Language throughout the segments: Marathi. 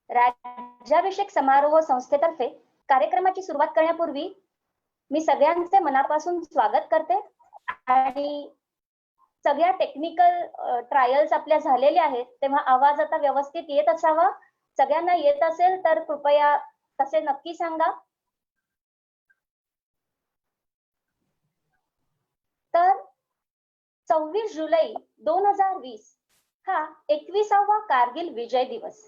राज्याभिषेक समारोह संस्थेतर्फे कार्यक्रमाची सुरुवात करण्यापूर्वी मी सगळ्यांचे मनापासून स्वागत करते आणि सगळ्या टेक्निकल ट्रायल्स आपल्या झालेल्या आहेत, तेव्हा आवाज आता व्यवस्थित येत असावा. सगळ्यांना येत असेल तर कृपया तसे नक्की सांगा. तर 26 जुलै 2020 हा 21वा कारगिल विजय दिवस.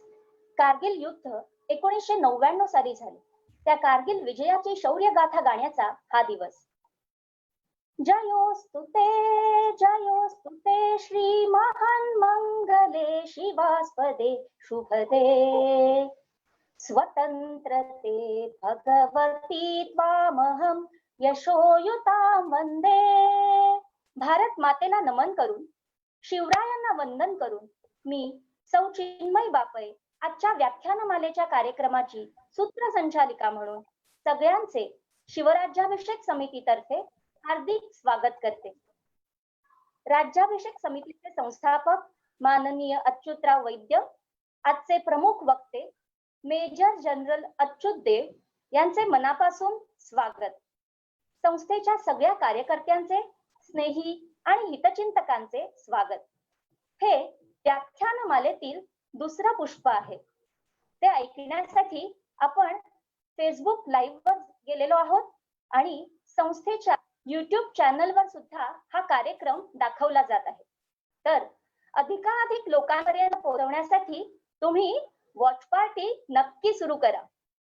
कारगिल युद्ध 1999 साली झाले. त्या कारगिल विजयाची शौर्य गाथा गाण्याचा हा दिवस. जयोस्तुते श्री महान मंगले शिवास्पदे शुभदे स्वतंत्रते भगवती त्वामहं यशोयुतां वंदे. भारत मातेला नमन करून, शिवरायांना वंदन करून मी सौ चिन्मयी बापय आजच्या व्याख्यानमालेच्या कार्यक्रमाची सूत्रसंचालिका म्हणून सगळ्यांचे शिवराज्याभिषेक समितीतर्फे हार्दिक स्वागत करते. राज्याभिषेक समितीचे संस्थापक माननीय अच्युतराव वैद्य, आजचे प्रमुख वक्ते मेजर जनरल अच्युत देव यांचे मनापासून स्वागत. संस्थेच्या सगळ्या कार्यकर्त्यांचे, स्नेही आणि हितचिंतकांचे स्वागत. हे व्याख्यानमालेतील दुसरं पुष्प आहे. ते ऐकण्यासाठी आपण फेसबुक लाईव्ह वर गेलेलो आहोत आणि संस्थेच्या YouTube चॅनलवर सुद्धा हा कार्यक्रम दाखवला जात आहे. तर अधिकाधिक लोकांपर्यंत पोहोचवण्यासाठी तुम्ही वॉच पार्टी नक्की सुरू करा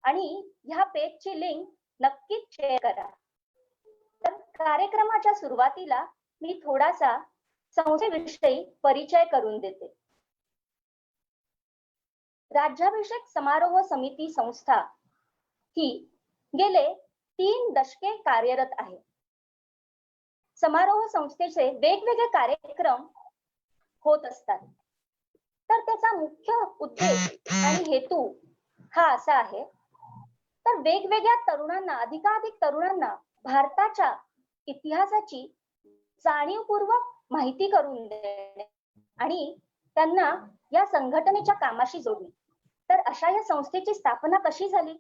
आणि ह्या पेजची लिंक नक्कीच शेअर करा. तर कार्यक्रमाच्या सुरुवातीला मी थोडासा संस्थेविषयी परिचय करून देते. राज्याभिषेक समारोह समिती संस्था ही गेले 3 दशके कार्यरत आहे. समारोह संस्थेचे वेगवेगळे कार्यक्रम होत असतात. तर त्याचा मुख्य उद्देश आणि हेतू हा असा आहे, तर वेगवेगळ्या तरुणांना, अधिकाधिक तरुणांना भारताच्या इतिहासाची जाणीवपूर्वक माहिती करून देणे आणि त्यांना या संघटनेच्या कामाशी जोडणे. तर अशा या संस्थेची स्थापना कशी झाली,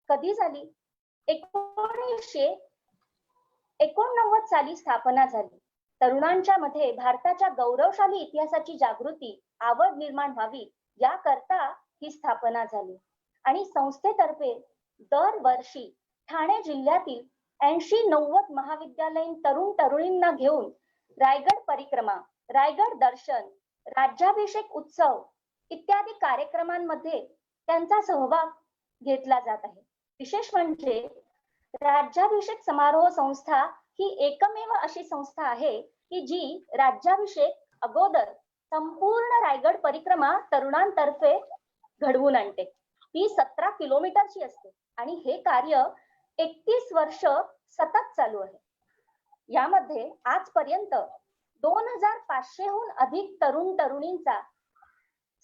कधी झाली? 1989 साली स्थापना झाली. तरुणांच्या मध्ये भारताच्या गौरवशाली इतिहासाची जागृती, आवड निर्माण व्हावी याकरता ही स्थापना झाली. आणि संस्थेतर्फे दरवर्षी ठाणे जिल्ह्यातील 80-90 महाविद्यालयीन तरुण तरुणींना घेऊन रायगड परिक्रमा, रायगड दर्शन, राज्याभिषेक उत्सव इत्यादी कार्यक्रमांमध्ये त्यांचा सहभाग घेतला जात आहे. विशेष म्हणजे राज्याभिषेक समारोह संस्था ही एकमेव अशी संस्था आहे की जी राज्याभिषेक अगोदर संपूर्ण रायगड परिक्रमा तरुणांतर्फे घडवून आणते. ही 17 किलोमीटरची असते आणि हे कार्य 31 वर्ष सतत चालू आहे. यामध्ये आजपर्यंत 2500हून अधिक तरुण तरुणींचा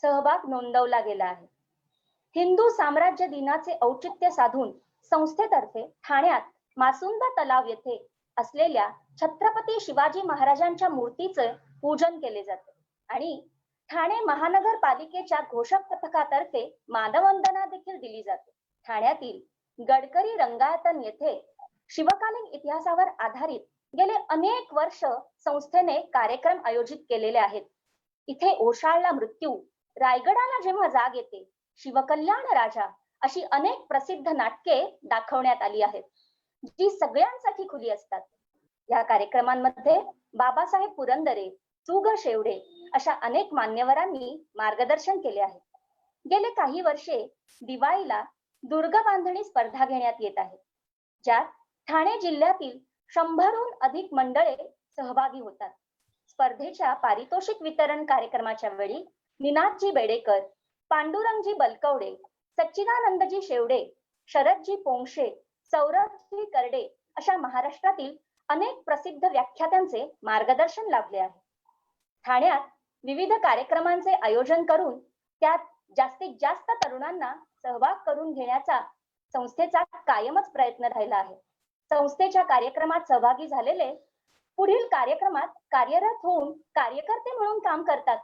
सहभाग नोंदवला गेला आहे. हिंदू साम्राज्य दिनाचे औचित्य साधून संस्थेतर्फे ठाण्यात मासुंदा तलाव येथे असलेल्या छत्रपती शिवाजी महाराजांच्या मूर्तीचे पूजन केले जाते आणि ठाणे महानगरपालिकेच्या घोषक पथकातर्फे मानवंदना देखील दिली जाते. ठाण्यातील गडकरी रंगायतन येथे शिवकालीन इतिहासावर आधारित गेले अनेक वर्ष संस्थेने कार्यक्रम आयोजित केलेले आहेत. इथे ओशाळला मृत्यू, रायगडाला जेव्हा जाग येते, शिवकल्याण राजा अशी अनेक प्रसिद्ध नाटके दाखवण्यात आली आहेत, जी सगळ्यांसाठी खुली असतात. या कार्यक्रमांमध्ये बाबासाहेब पुरंदरे, सु. ग. शेवडे अशा अनेक मान्यवरांनी मार्गदर्शन केले आहे. गेले काही वर्षे दिवाळीला दुर्ग बांधणी स्पर्धा घेण्यात येत आहे, ज्यात ठाणे जिल्ह्यातील 100हून अधिक मंडळे सहभागी होतात. स्पर्धेच्या पारितोषिक वितरण कार्यक्रमाच्या वेळी निनादजी बेडेकर, पांडुरंगजी बलकवडे, सच्चिदानंदजी शेवडे, शरदजी पोंक्षे, सौरभजी करडे अशा महाराष्ट्रातील अनेक प्रसिद्ध व्याख्यात्यांचे मार्गदर्शन लाभले आहे. ठाण्यात विविध कार्यक्रमांचे आयोजन करून त्यात जास्तीत जास्त तरुणांना सहभाग करून घेण्याचा संस्थेचा कायमच प्रयत्न राहिला आहे. संस्थेच्या कार्यक्रमात सहभागी झालेले पुढील कार्यक्रमात कार्यरत होऊन कार्यकर्ते म्हणून काम करतात.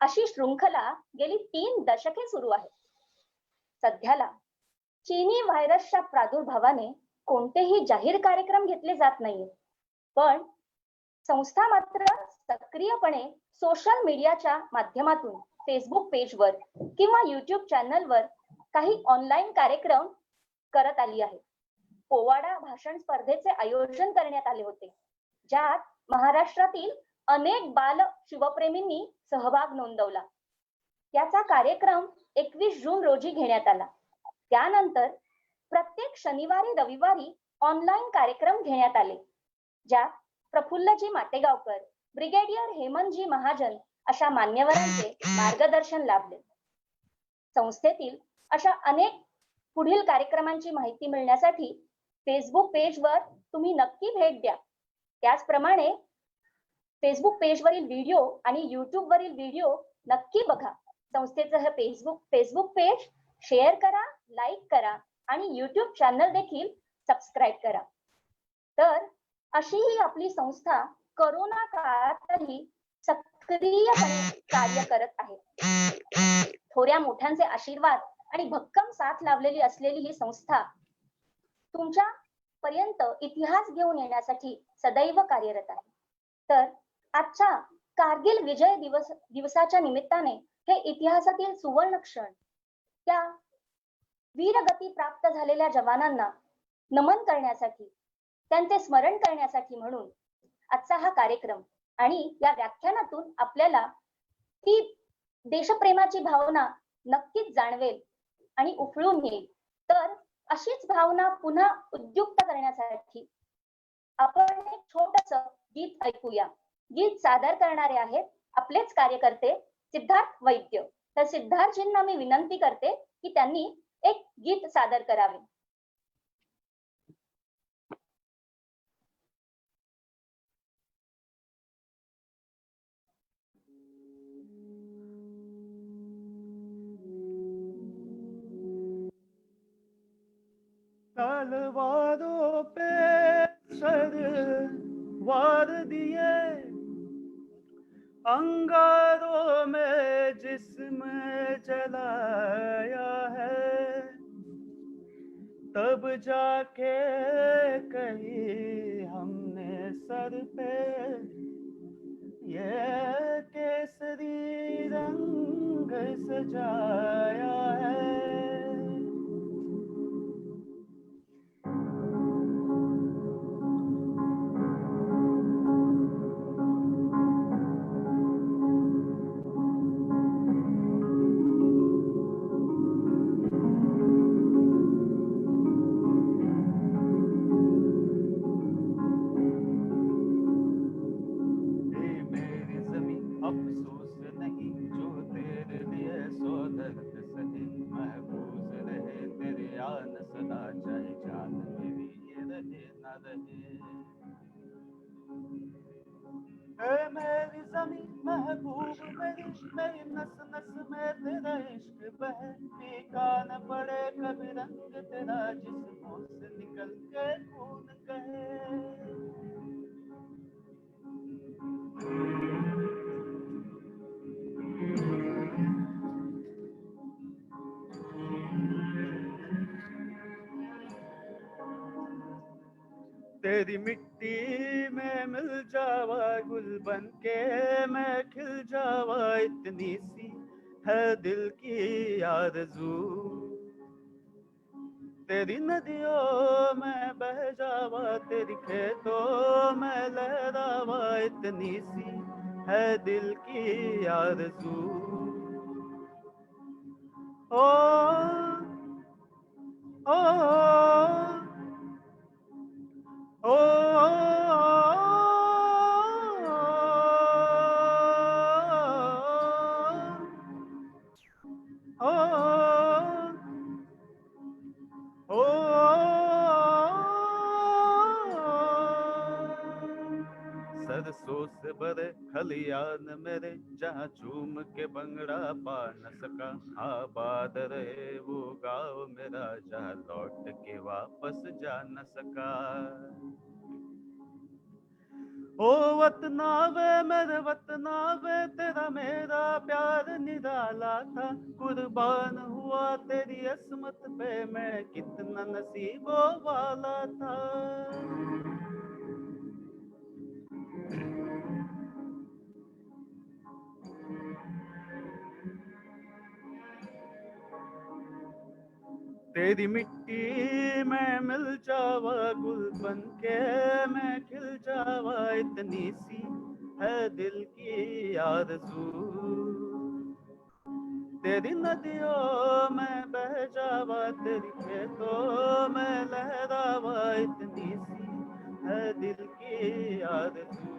अशी शृंखला गेली 3 दशके सुरू आहे. सध्याला चीनी व्हायरसच्या प्रादुर्भावाने कोणतेही जाहीर कार्यक्रम घेतले जात नाहीये. पण संस्था मात्र सक्रियपणे सोशल मीडियाच्या माध्यमातून फेसबुक पेजवर किंवा युट्यूब चॅनलवर काही ऑनलाईन कार्यक्रम करत आली आहे. पोवाडा भाषण स्पर्धेचे आयोजन करण्यात आले होते, ज्यात महाराष्ट्रातील अनेक बाल शिवप्रेमींनी सहभाग नोंदवला. त्याचा कार्यक्रम 21 जून रोजी घेण्यात आला. त्यानंतर प्रत्येक शनिवारी रविवारी ऑनलाईन कार्यक्रम घेण्यात आले, ज्यात प्रफुल्लजी माटेगावकर, ब्रिगेडियर हेमंतजी महाजन अशा मान्यवरांचे मार्गदर्शन लाभले. संस्थेतील अशा अनेक पुढील कार्यक्रमांची माहिती मिळण्यासाठी फेसबुक पेजवर तुम्ही नक्की भेट द्या. त्याचप्रमाणे फेसबुक पेजवरील व्हिडिओ आणि युट्यूब वरील व्हिडिओ नक्की बघा. संस्थेचं हे फेसबुक पेज शेअर करा, लाईक करा आणि युट्यूब चॅनल देखील सबस्क्राईब करा. तर अशी ही आपली संस्था कोरोना काळातही सक्रियपणे कार्य करत आहे. थोड्या मोठ्यांचे आशीर्वाद आणि भक्कम साथ लाभलेली असलेली ही संस्था तुमच्या पर्यंत इतिहास घेऊन येण्यासाठी सदैव कार्यरत आहे. तर आजच्या कारगिल विजय दिवसाच्या निमित्ताने हे इतिहासातील सुवर्ण क्षण, त्या वीरगती प्राप्त झालेल्या जवानांना नमन करण्यासाठी, त्यांचे स्मरण करण्यासाठी म्हणून आजचा हा कार्यक्रम आणि या व्याख्यानातून आपल्याला ती देशप्रेमाची भावना नक्कीच जाणवेल आणि उफळून येईल. तर अशीच भावना पुन्हा उद्युक्त करण्यासाठी आपण एक छोटस गीत ऐकूया. गीत सादर करणारे आहेत आपलेच कार्यकर्ते सिद्धार्थ वैद्य. तर सिद्धार्थजींना मी विनंती करते की त्यांनी एक गीत सादर करावे. तलवारों पे सर वार दिए, अंगारों में जिस्म जलाया है, तब जाके कहीं हमने सर पे ये केसरी रंग सजाया है. अफसोस नहीं जो तेरे लिए सौ दर्द सहे, महफूज रहे तेरे आन सदा, चाहे जान मेरी ये रहे ना रहे. ए मेरी ज़मीं महबूब मेरी नस नस में तेरा इश्क बहे, फीका न पड़े कभी रंग तेरा जिस्मों से निकल के खून कहे. तेरी मिट्टी में मिल जावा गुल बन के मैं खिल जावा, इतनी सी है दिल की आरज़ू. तेरी नदियों में बह जावा, तेरी खेतों में लहरावा, इतनी सी है दिल की आरज़ू. ओ ओ ओ सरसों से भरे खलियान मेरे, जहाँ चूम के बंगड़ा पा न सका, आबाद रहे वो गाँव मेरा, जहाँ लौट के वापस जा न सका. ओ वतना वे मेरे वतना वे तेरा मेरा प्यार निराला था, कुर्बान हुआ तेरी असमत पे मैं कितना नसीबों वाला था। तेरी मिट्टी में मिल जावा गुल बन के मैं खिल जावा, इतनी सी है दिल की आरज़ू। तेरी नदियों में बह जावा, तेरी खेतों में लहरावा, इतनी सी है दिल की आरज़ू।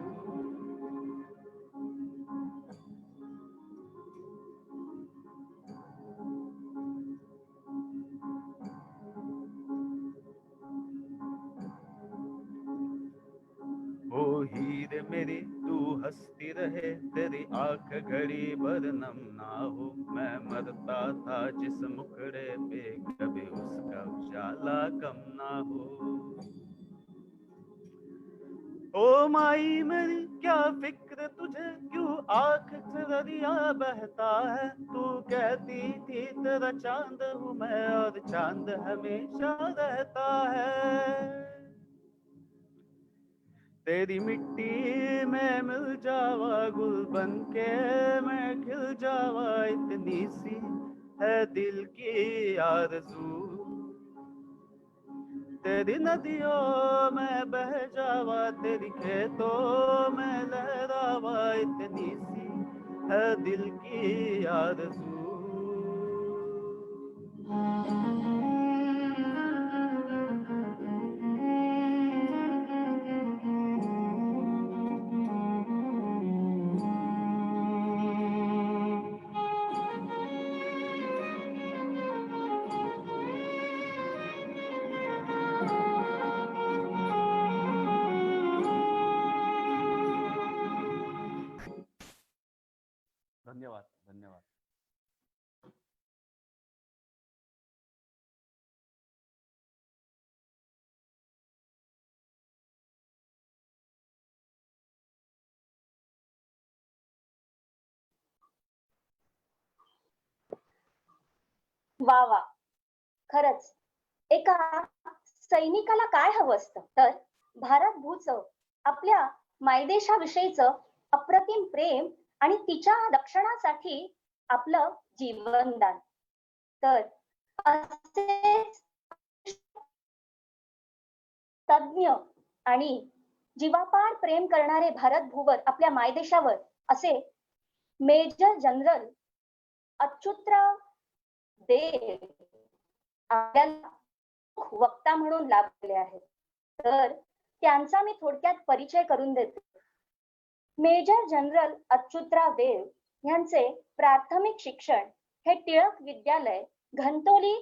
ओ हीरे मेरी तू हंसती रहे, तेरी आंख घड़ी भर नम ना हो। मैं मरता था जिस मुखड़े पे कभी उसका उजाला कम ना हो। ओ माई मेरी क्या फिक्र तुझे, क्यों आंख से दरिया बहता है। तू कहती थी तेरा चांद हूँ मैं और चांद हमेशा रहता है। तेरी मिट्टी में मिल जावा गुल बन के मैं खिल जावा, इतनी सी है दिल की आरज़ू। तेरी नदियों में बह जावा, तेरी खेतों में लहरावा, इतनी सी है दिल की आरज़ू। धन्यवाद धन्यवाद. वा वा, खरंच एका सैनिकाला काय हवं असतं तर भारत भूचं, आपल्या मायदेशाविषयीचं अप्रतिम प्रेम आणि तिच्या रक्षणासाठी आपलं जीवनदान. तर असेच तज्ञ आणि जीवापाड प्रेम करणारे भारत भूवर, आपल्या मायदेशावर असे मेजर जनरल अच्युतराव देव आपल्याला वक्ता म्हणून लाभले आहेत. तर त्यांचा मी थोडक्यात परिचय करून देते. मेजर जनरल अच्युतराव देव यांचे प्राथमिक शिक्षण हे टिळक विद्यालय घंतोली,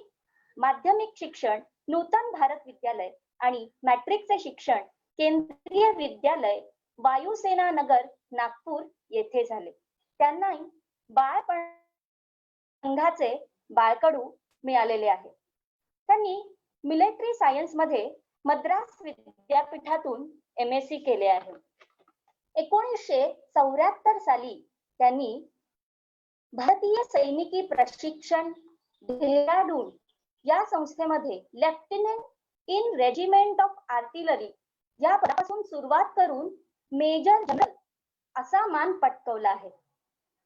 माध्यमिक शिक्षण नूतन भारत विद्यालय आणि मॅट्रिकचे शिक्षण केंद्रीय विद्यालय वायुसेना नगर नागपूर येथे झाले. त्यांना बाळपण संघाचे बाळकडू मिळालेले आहे. त्यांनी मिलिटरी सायन्स मध्ये मद्रास विद्यापीठातून MSc केले आहे. 1974 साली त्यांनी भारतीय सैनिकी प्रशिक्षण डेहराडून या संस्थेमध्ये lieutenant in regiment of artillery या पदापासून सुरुवात करून मेजर जनरल असा मान पटकवला आहे.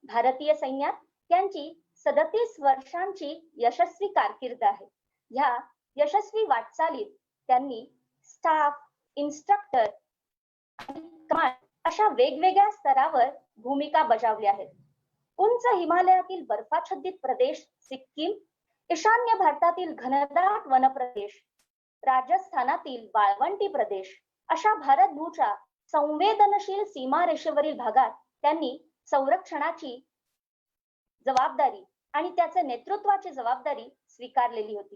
भारतीय सैन्यात त्यांची 37 वर्षांची यशस्वी कारकीर्द आहे. ह्या यशस्वी वाटचालीत त्यांनी स्टाफ, इन्स्ट्रक्टर आणि कमांड अशा वेगवेगळ्या स्तरावर भूमिका बजावल्या आहेत. उंच हिमालयातील बर्फाच्छादित प्रदेश सिक्कीम, ईशान्य भारतातील घनदाट वनप्रदेश, राजस्थानातील वाळवंटी प्रदेश अशा भारतभूच्या संवेदनशील सीमारेषेवरील भागात त्यांनी संरक्षणाची जबाबदारी आणि त्याचे नेतृत्वाची जबाबदारी स्वीकारलेली होती.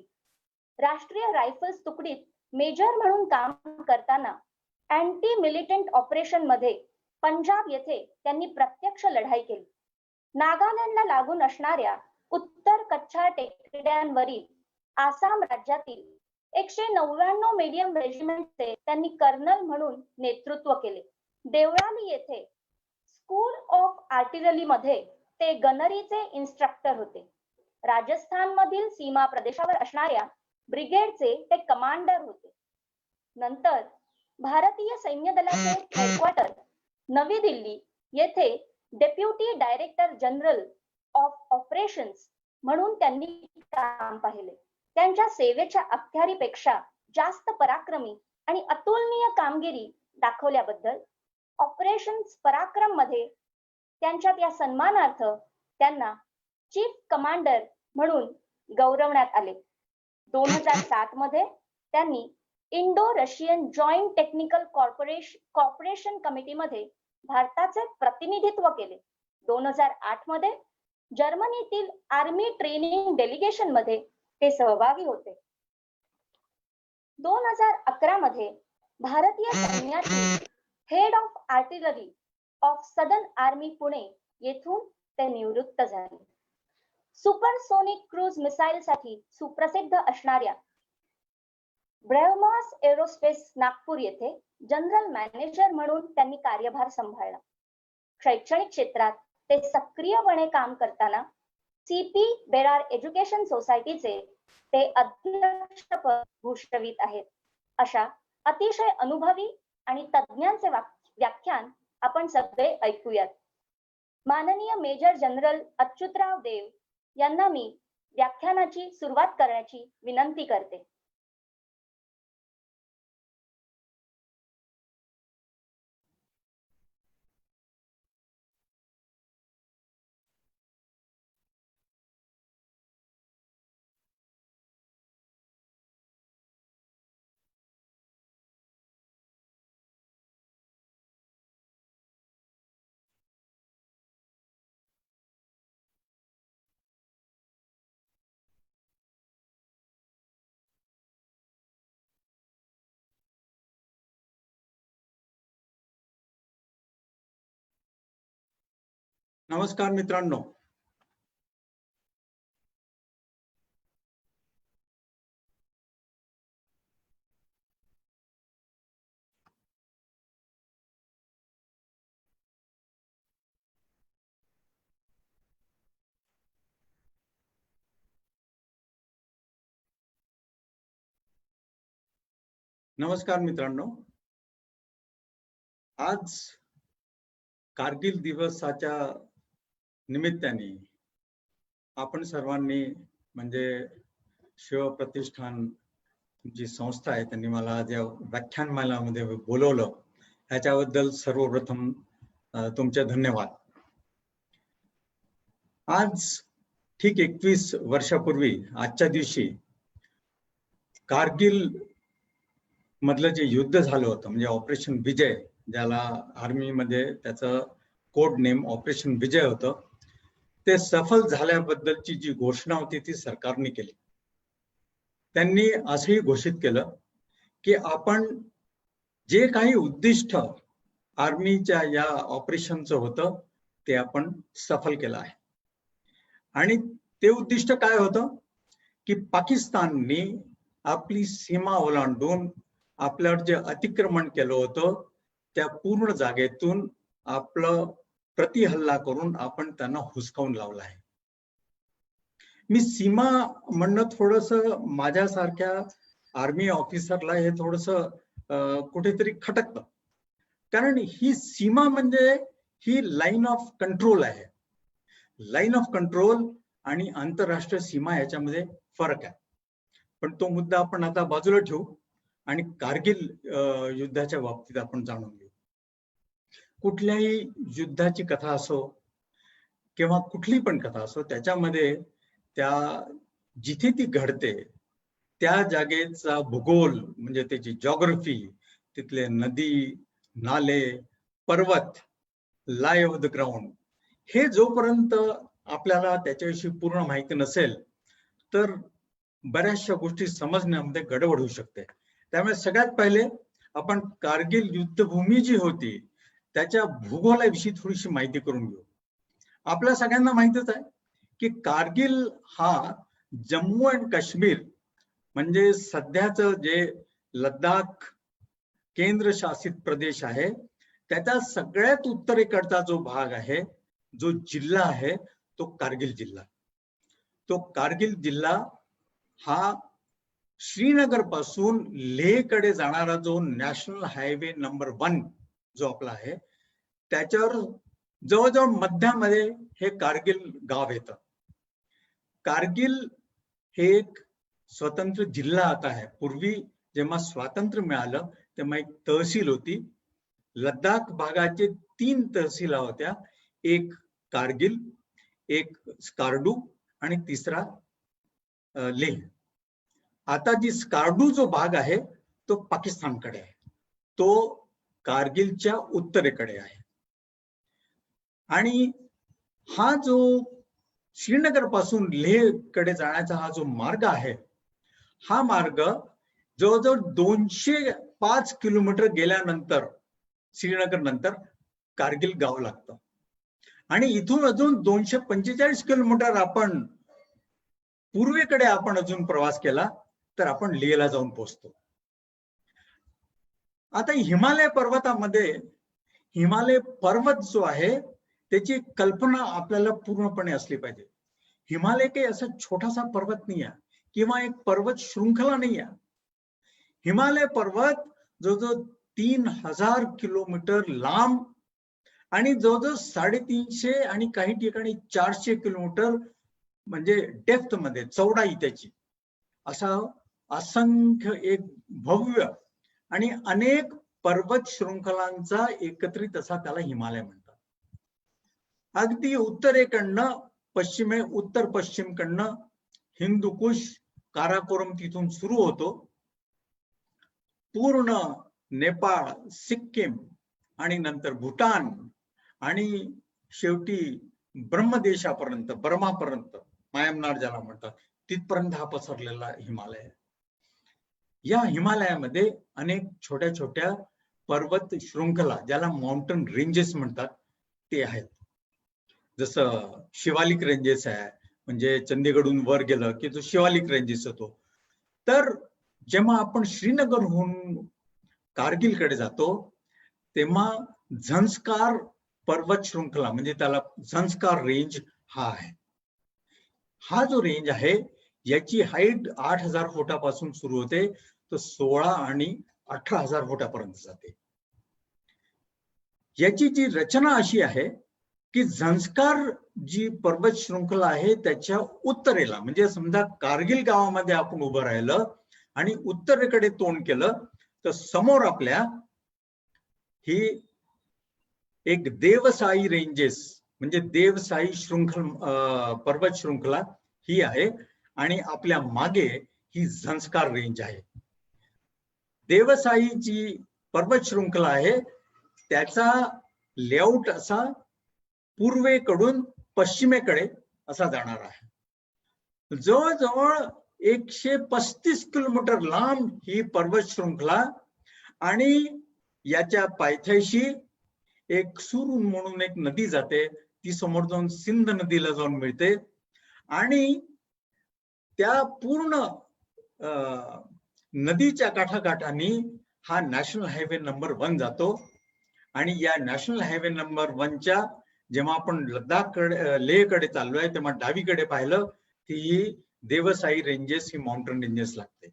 राष्ट्रीय रायफल्स तुकडीत मेजर म्हणून काम करताना अँटी मिलिटंट ऑपरेशन मध्ये पंजाब येथे त्यांनी प्रत्यक्ष लढाई केली. नागालँडला लागून असणाऱ्या उत्तर कच्छा टेकड्यांवरील आसाम राज्यातील 199 मीडियम रेजिमेंटचे त्यांनी कर्नल म्हणून नेतृत्व केले. देवळाली येथे स्कूल ऑफ आर्टिलरी मध्ये ते गनरीचे इन्स्ट्रक्टर होते. राजस्थान मधील सीमा प्रदेशावर असणाऱ्या ब्रिगेडचे ते कमांडर होते. नंतर भारतीय सैन्य दलाचे हेडक्वार्टर नवी दिल्ली येथे deputy director general of operations म्हणून त्यांनी काम पाहिले. त्यांच्या सेवेच्या अखत्यारीपेक्षा जास्त पराक्रमी आणि अतुलनीय कामगिरी दाखवल्याबद्दल ऑपरेशन्स पराक्रम मध्ये त्यांच्या या सन्मानार्थ त्यांना चीफ कमांडर म्हणून गौरवण्यात आले. 2007 मध्ये त्यांनी Indo Russian joint technical corporation कमिटीमध्ये भारताचे प्रतिनिधित्व केले. 2008 मध्ये जर्मनीतील आर्मी ट्रेनिंग डेलिगेशन मध्ये ते सहभागी होते. 2011 मध्ये भारतीय सैन्यातील head of artillery of southern army Pune येथून ते निवृत्त झाले. सुपरसोनिक क्रूज मिसाईल साठी सुप्रसिद्ध असणाऱ्या ब्रह्मोस एरोस्पेस नागपूर येथे जनरल मॅनेजर म्हणून त्यांनी कार्यभार सांभाळला. शैक्षणिक क्षेत्रात ते सक्रियपणे काम करताना सीपी बेरार एज्युकेशन सोसायटीचे ते अध्यक्षपद भूषवित आहेत. अशा अतिशय अनुभवी आणि तज्ञांचे व्याख्यान आपण सगळे ऐकूयात. माननीय मेजर जनरल अच्युतराव देव यांना मी व्याख्यानाची सुरुवात करण्याची विनंती करते. नमस्कार मित्रांनो. आज कारगिल दिवसाच्या निमित्ताने आपण सर्वांनी म्हणजे शिवप्रतिष्ठान जी संस्था आहे त्यांनी मला आज या व्याख्यानमालामध्ये बोलवलं, ह्याच्याबद्दल सर्वप्रथम तुमचे धन्यवाद. आज ठीक 21 वर्षापूर्वी आजच्या दिवशी कारगिल मधलं जे युद्ध झालं होतं म्हणजे ऑपरेशन विजय, ज्याला आर्मी मध्ये त्याचं कोड नेम ऑपरेशन विजय होतं, ते सफल झाल्याबद्दलची जी घोषणा होती ती सरकारने केली. त्यांनी असंही घोषित केलं की आपण जे काही उद्दिष्ट आर्मीच्या या ऑपरेशनचं होतं ते आपण सफल केलं आहे. आणि ते उद्दिष्ट काय होतं की पाकिस्तानने आपली सीमा ओलांडून आपल्यावर जे अतिक्रमण केलं होतं त्या पूर्ण जागेतून आपलं प्रतिहल्ला करून आपण त्यांना हुसकावून लावलं आहे. मी सीमा म्हणणं थोडंसं माझ्यासारख्या आर्मी ऑफिसरला हे थोडंसं कुठेतरी खटकतं, कारण ही सीमा म्हणजे ही लाईन ऑफ कंट्रोल आहे. लाईन ऑफ कंट्रोल आणि आंतरराष्ट्रीय सीमा याच्यामध्ये फरक आहे. पण तो मुद्दा आपण आता बाजूला ठेवू आणि कारगिल युद्धाच्या बाबतीत आपण जाणून घेऊ. कुठल्याही युद्धाची कथा असो किंवा कुठली पण कथा असो, त्याच्यामध्ये त्या जिथे ती घडते त्या जागेचा भूगोल म्हणजे त्याची जॉग्राफी, तिथले नदी, नाले, पर्वत, लाय ऑफ द ग्राउंड, हे जोपर्यंत आपल्याला त्याच्याविषयी पूर्ण माहिती नसेल तर बऱ्याचशा गोष्टी समजण्यामध्ये गडबड होऊ शकते. त्यामुळे सगळ्यात पहिले आपण कारगिल युद्धभूमी जी होती त्याच्या भूगोलाविषयी थोडीशी माहिती करून घेऊ. आपल्या सगळ्यांना माहितच आहे की कारगिल हा जम्मू अँड काश्मीर म्हणजे सध्याचं जे लडाख केंद्रशासित प्रदेश आहे त्याचा सगळ्यात उत्तरेकडचा जो भाग आहे, जो जिल्हा आहे, तो कारगिल जिल्हा. तो कारगिल जिल्हा हा श्रीनगर पासून लेहकडे जाणारा जो नॅशनल हायवे नंबर 1 जो आपला आहे, त्याच्यावर जवळजवळ मध्यामध्ये हे कारगिल गाव येतं. कारगिल हे एक स्वतंत्र जिल्हा आता आहे. पूर्वी जेव्हा स्वातंत्र्य मिळालं तेव्हा एक तहसील होती. लडाख भागाचे 3 तहसीला होत्या, एक कारगिल, एक स्कार्डू आणि तिसरा लेह. आता जी स्कार्डू जो भाग आहे तो पाकिस्तानकडे आहे, तो कारगिलच्या उत्तरेकडे आहे. आणि हा जो श्रीनगर पासून लेहकडे जाण्याचा हा जो मार्ग आहे, हा मार्ग जवळजवळ 205 किलोमीटर गेल्यानंतर श्रीनगर नंतर कारगिल गाव लागतं. आणि इथून अजून 245 किलोमीटर आपण पूर्वेकडे आपण अजून प्रवास केला तर आपण लेहला जाऊन पोहोचतो. आता हिमालय पर्वतामध्ये, हिमालय पर्वत जो आहे त्याची कल्पना आपल्याला पूर्णपणे असली पाहिजे. हिमालय काही असा छोटासा पर्वत नाही आहे किंवा एक पर्वत शृंखला नाही आहे. हिमालय पर्वत जवळजवळ 3000 किलोमीटर लांब आणि जवळजवळ 350 आणि काही ठिकाणी 400 किलोमीटर म्हणजे डेप्थ मध्ये, चौडाई त्याची, असा असंख्य एक भव्य आणि अनेक पर्वत शृंखलांचा एकत्रित असा त्याला हिमालय म्हणतात. अगदी उत्तरेकडनं उत्तर पश्चिमकडनं हिंदुकुश, काराकोरम तिथून सुरू होतो, पूर्ण नेपाळ, सिक्कीम आणि नंतर भूटान आणि शेवटी ब्रह्मदेशापर्यंत, बर्मापर्यंत, म्यानमार ज्याला म्हणतात, तिथपर्यंत हा पसरलेला हिमालय आहे. या हिमालयामध्ये अनेक छोट्या छोट्या पर्वत शृंखला, ज्याला माउंटन रेंजेस म्हणतात, ते आहेत. जसं शिवालिक रेंजेस आहे, म्हणजे चंदीगडहून वर गेलं की जो शिवालिक रेंजेस होतो. तर जेव्हा आपण श्रीनगरहून कारगिलकडे जातो तेव्हा झंस्कार पर्वत शृंखला, म्हणजे त्याला झंस्कार रेंज हा आहे. हा जो रेंज आहे याची हाईट 8000 फुटापासून सुरू होते तर 16 आणि 18000 फुटापर्यंत जाते. याची जी रचना अशी आहे की झंस्कार जी पर्वत शृंखला आहे त्याच्या उत्तरेला, म्हणजे समजा कारगिल गावामध्ये आपण उभं राहिलं आणि उत्तरेकडे तोंड केलं तर समोर आपल्या ही एक देवसाई रेंजेस, म्हणजे देवसाई पर्वत शृंखला ही आहे आणि आपल्या मागे ही झंस्कार रेंज आहे. देवसाई जी पर्वत शृंखला आहे त्याचा लेआउट असा पूर्वेकडून पश्चिमेकडे असा जाणार आहे. जवळजवळ 135 किलोमीटर लांब ही पर्वत शृंखला आणि याच्या पायथ्याशी एक सुरून म्हणून एक नदी जाते, ती समोर जाऊन सिंध नदीला जाऊन मिळते आणि त्या पूर्ण नदीच्या काठाकाठानी हा नॅशनल हायवे नंबर 1 जातो. आणि या नॅशनल हायवे नंबर 1च्या जेव्हा आपण लडाखकडे, लेहकडे चाललोय तेव्हा डावीकडे पाहिलं की ही देवसाई रेंजेस, ही माउंटन रेंजेस लागते.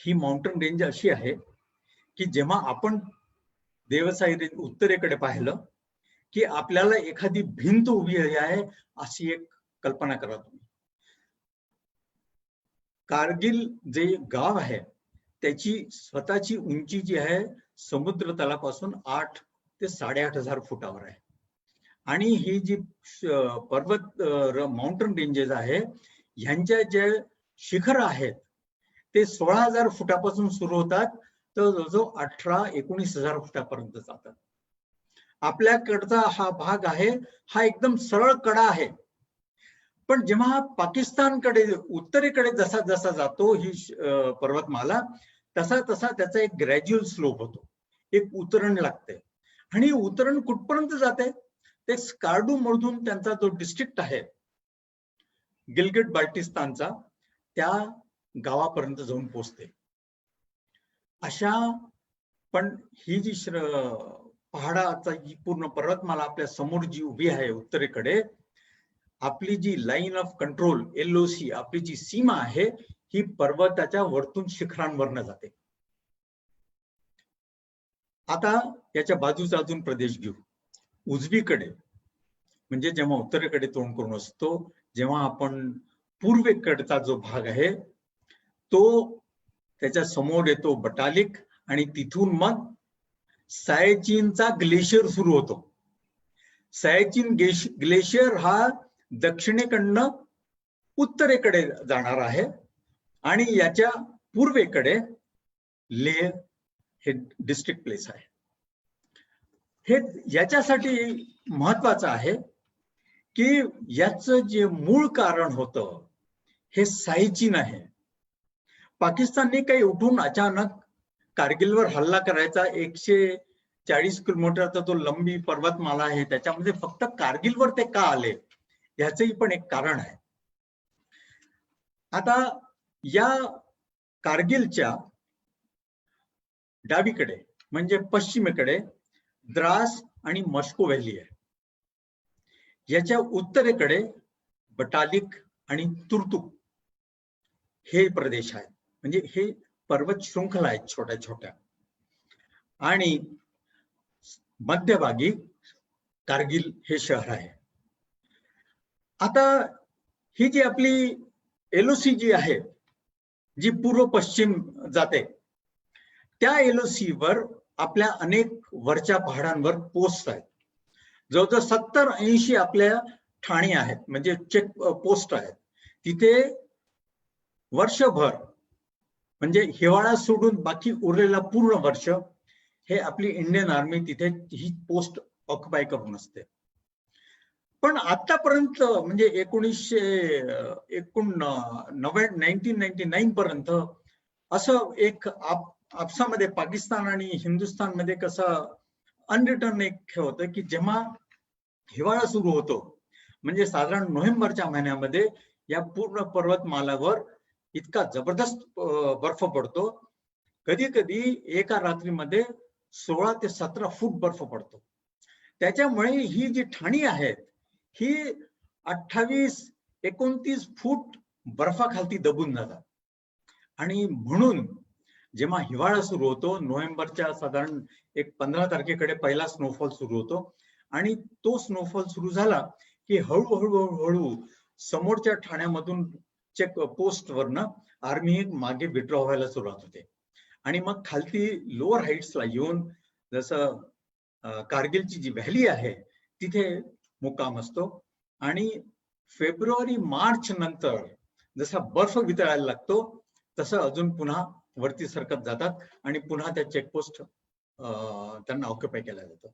ही माउंटन रेंज अशी आहे की जेव्हा आपण देवसाई रेंज उत्तरेकडे पाहिलं की आपल्याला एखादी भिंत उभी आहे अशी एक कल्पना करा तुम्ही. कारगिल जे गाव आहे त्याची स्वतःची उंची जी आहे समुद्र तलापासून 8 ते 8.5 फुटावर आहे. आणि ही जी पर्वत माउंटन रेंजेस आहे ह्यांच्या जे शिखर आहेत ते 16,000 फुटापासून सुरू होतात तर जवळजवळ 18-19,000 फुटापर्यंत जातात. आपल्याकडचा हा भाग आहे हा एकदम सरळ कडा आहे, पण जेव्हा पाकिस्तानकडे उत्तरेकडे जसा जसा जातो ही पर्वतमाला तसा तसा त्याचा एक ग्रॅज्युअल स्लोप होतो, एक उतरण लागते. आणि उतरण कुठपर्यंत जाते ते स्कार्डू मधून त्यांचा जो डिस्ट्रिक्ट आहे गिलगिट बाल्टिस्तानचा त्या गावापर्यंत जाऊन पोहोचते. अशा पण ही जी पहाडाचा ही पूर्ण पर्वतमाला आपल्या समोर जी उभी आहे उत्तरेकडे, आपली जी लाईन ऑफ कंट्रोल LOC, आपली जी सीमा आहे ही पर्वताच्या वरतून शिखरांवरनं जाते. आता याच्या बाजूचा अजून प्रदेश घेऊ. उजवीकडे म्हणजे जेव्हा उत्तरेकडे तोंड करून असतो, जेव्हा आपण पूर्वेकडचा जो भाग आहे तो त्याच्या समोर येतो बटालिक, आणि तिथून मग सायचीनचा ग्लेशियर सुरू होतो. सायचीन ग्लेशियर हा दक्षिणेकडनं उत्तरेकडे जाणार आहे आणि याच्या पूर्वेकडे लेह हे डिस्ट्रिक्ट प्लेस आहे. हे याच्यासाठी महत्वाचं आहे की याचं जे मूळ कारण होतं हे सायचीन आहे. पाकिस्तानने काही उठून अचानक कारगिलवर हल्ला करायचा, 140 किलोमीटरचा तो लंबी पर्वतमाला आहे त्याच्यामध्ये फक्त कारगिलवर ते का आले याचंही पण एक कारण आहे. आता या कारगिलच्या डावीकडे म्हणजे पश्चिमेकडे द्रास आणि मस्को व्हॅली आहे. याच्या उत्तरेकडे बटालिक आणि तुर्तुक हे प्रदेश आहेत. म्हणजे हे पर्वत शृंखला आहेत छोट्या छोट्या, आणि मध्यभागी कारगिल हे शहर आहे. आता ही जी आपली LOC जी आहे जी पूर्व पश्चिम जाते, त्या LOC वर आपल्या अनेक वरच्या पहाडांवर पोस्ट आहेत. जवळजवळ 70-80 आपल्या ठाणी आहेत, म्हणजे चेक पोस्ट आहेत. तिथे वर्षभर म्हणजे हिवाळा सोडून बाकी उरलेला पूर्ण वर्ष हे आपली इंडियन आर्मी तिथे ही पोस्ट ऑक्युपाय करून असते. पण आतापर्यंत म्हणजे 1999 पर्यंत असं एक आपसामध्ये पाकिस्तान आणि हिंदुस्थानमध्ये कसं अनरिटर्न एक हे होतं की जेव्हा हिवाळा सुरू होतो म्हणजे साधारण नोव्हेंबरच्या महिन्यामध्ये या पूर्ण पर्वतमालावर इतका जबरदस्त बर्फ पडतो, कधी कधी एका रात्रीमध्ये 16 ते 17 फूट बर्फ पडतो. त्याच्यामुळे ही जी ठाणी आहेत ही 28-29 फूट बर्फाखालती दबून जातात. आणि म्हणून जेव्हा हिवाळा सुरू होतो नोव्हेंबरच्या साधारण एक 15 तारखेकडे पहिला स्नोफॉल सुरू होतो, आणि तो स्नोफॉल सुरू झाला की हळूहळू समोरच्या ठाण्यामधून चेक पोस्ट वरनं आर्मी मागे विड्रॉ व्हायला सुरुवात होते. आणि मग खालती लोअर हाईट्सला येऊन जसं कारगिलची जी व्हॅली आहे तिथे मुक्काम असतो. आणि फेब्रुवारी-मार्च नंतर जसा बर्फ वितळायला लागतो तसं अजून पुन्हा वरती सरकत जातात आणि पुन्हा त्या चेकपोस्ट त्यांना ऑक्युपाय केला जातो.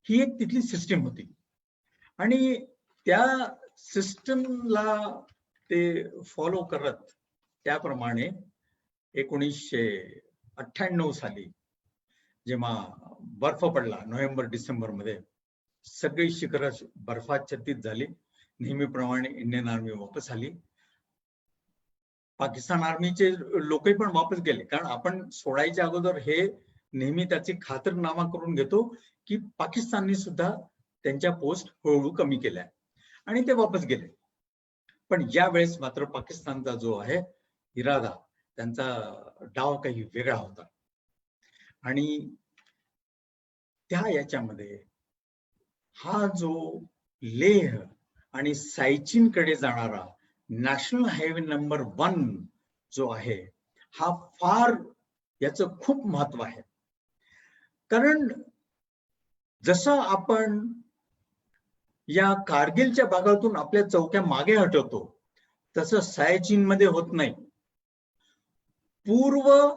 ही एक तिथली सिस्टीम होती आणि त्या सिस्टमला ते फॉलो करत त्याप्रमाणे 1998 साली जेव्हा बर्फ पडला नोव्हेंबर-डिसेंबर मध्ये, सगळी शिखरं बर्फाच्छादित झाली. नेहमीप्रमाणे इंडियन आर्मी वापस आली. पाकिस्तान आर्मीचे लोकही पण वापस गेले, कारण आपण सोडायच्या अगोदर हे नेहमी त्याची खातरनामा करून घेतो की पाकिस्तानने सुद्धा त्यांच्या पोस्ट हळूहळू कमी केल्या आणि ते वापस गेले. पण यावेळेस मात्र पाकिस्तानचा जो आहे इरादा, त्यांचा डाव काही वेगळा होता. आणि त्या याच्यामध्ये हा जो लेह आणि सायचीनकडे जाणारा नॅशनल हायवे नंबर 1 जो आहे हा फार याचं खूप महत्व आहे. कारण जसं आपण या कारगिलच्या भागातून आपल्या चौक्या मागे हटवतो तसं सायचीन मध्ये होत नाही. पूर्व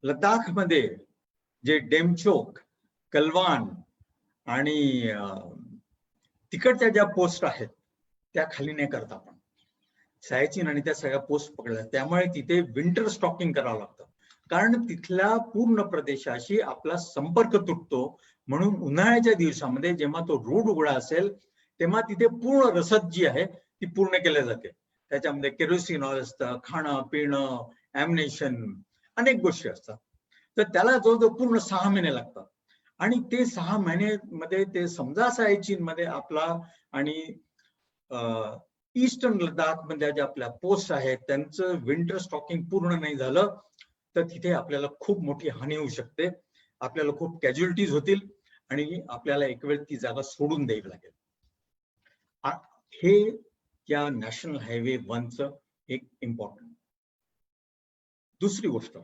लडाख मध्ये जे डेमचोक, कलवान आणि तिकडच्या ज्या पोस्ट आहेत त्या खाली नाही करत आपण. सायचीन आणि त्या सगळ्या पोस्ट पकडल्या, त्यामुळे तिथे विंटर स्टॉकिंग करावं लागतं, कारण तिथल्या पूर्ण प्रदेशाशी आपला संपर्क तुटतो. म्हणून उन्हाळ्याच्या दिवसामध्ये जेव्हा तो रोड उघडा असेल तेव्हा तिथे पूर्ण रसद जी आहे ती पूर्ण केल्या जाते. त्याच्यामध्ये केरोसिन ऑइल असतं, खाणं पिणं, ॲम्युनिशन, अनेक गोष्टी असतात. तर त्याला जवळजवळ पूर्ण 6 महिने लागतात. आणि ते 6 महिन्यामध्ये ते समजा सायचीन मध्ये आपला आणि ईस्टर्न लडाख मध्ये जे आपल्या पोस्ट आहेत त्यांचं विंटर स्टॉकिंग पूर्ण नाही झालं तर तिथे आपल्याला खूप मोठी हानी होऊ शकते, आपल्याला खूप कॅज्युअलिटीज होतील आणि आपल्याला एक वेळ ती जागा सोडून द्यावी लागेल. हे या नॅशनल हायवे 1चं एक इम्पॉर्टंट. दुसरी गोष्ट,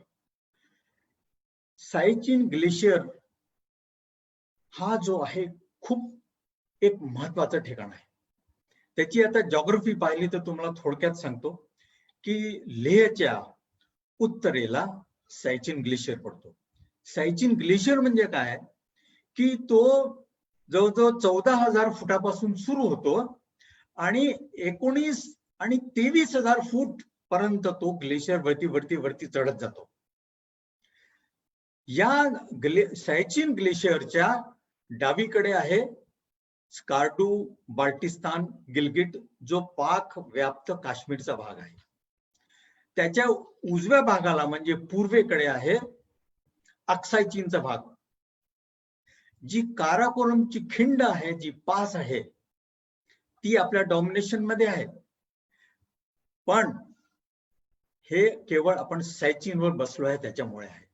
सायचीन ग्लेशियर हा जो आहे खूप एक महत्वाचं ठिकाण आहे. त्याची आता जॉग्राफी पाहिली तर तुम्हाला थोडक्यात सांगतो की लेहच्या उत्तरेला सायचीन ग्लेशियर पडतो. सायचीन ग्लेशियर म्हणजे काय की तो जवळजवळ 14,000 फुटापासून सुरू होतो आणि 19 आणि 23,000 फूट पर्यंत तो ग्लेशियर वरती चढत जातो. या सायचीन ग्लेशियरच्या डावीकडे आहे स्कार्डू, बाल्टिस्तान, गिलगिट जो पाक व्याप्त काश्मीरचा भाग आहे. त्याच्या उजव्या भागाला म्हणजे पूर्वेकडे आहे अक्साय चीनचा भाग. जी काराकोरमची खिंड आहे, जी पास आहे, ती आपल्या डॉमिनेशन मध्ये आहे. पण हे केवळ आपण सायचीनवर बसलो आहे त्याच्यामुळे आहे.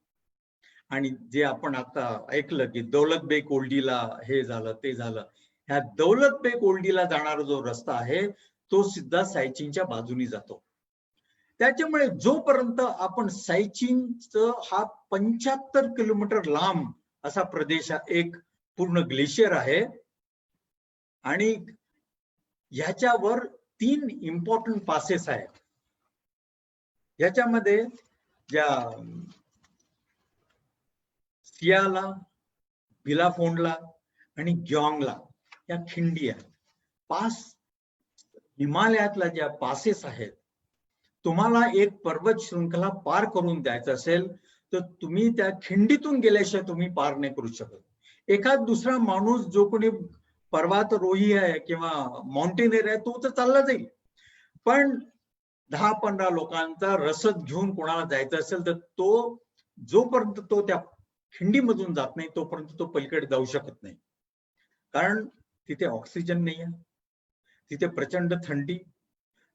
आणि जे आपण आता ऐकलं की दौलत बेग ओल्डीला हे झालं ते झालं, ह्या दौलत बेग ओल्डीला जाणारा जो रस्ता आहे तो सुद्धा सायचीनच्या बाजूनी जातो. त्याच्यामुळे जोपर्यंत आपण सायचीनचं हा 75 किलोमीटर लांब असा प्रदेश एक पूर्ण ग्लेशियर आहे आणि ह्याच्यावर 3 इम्पॉर्टंट पासेस आहेत. ह्याच्यामध्ये ज्या सियाला, बिलाफोंडला आणि ग्योंगला या खिंडी आहेत. पास हिमालयातल्या ज्या पासेस आहेत, तुम्हाला एक पर्वत शृंखला पार करून द्यायचं असेल तर तुम्ही त्या खिंडीतून गेल्याशिवाय तुम्ही पार नाही करू शकत. एखाद दुसरा माणूस जो कोणी पर्वतारोही आहे किंवा माउंटेनियर आहे तो तर चालला जाईल, पण 10-15 लोकांचा रसद घेऊन कोणाला जायचं असेल तर तो जोपर्यंत तो त्या खिंडीमधून जात नाही तोपर्यंत तो पलीकडे जाऊ शकत नाही. कारण तिथे ऑक्सिजन नाही आहे, तिथे प्रचंड थंडी,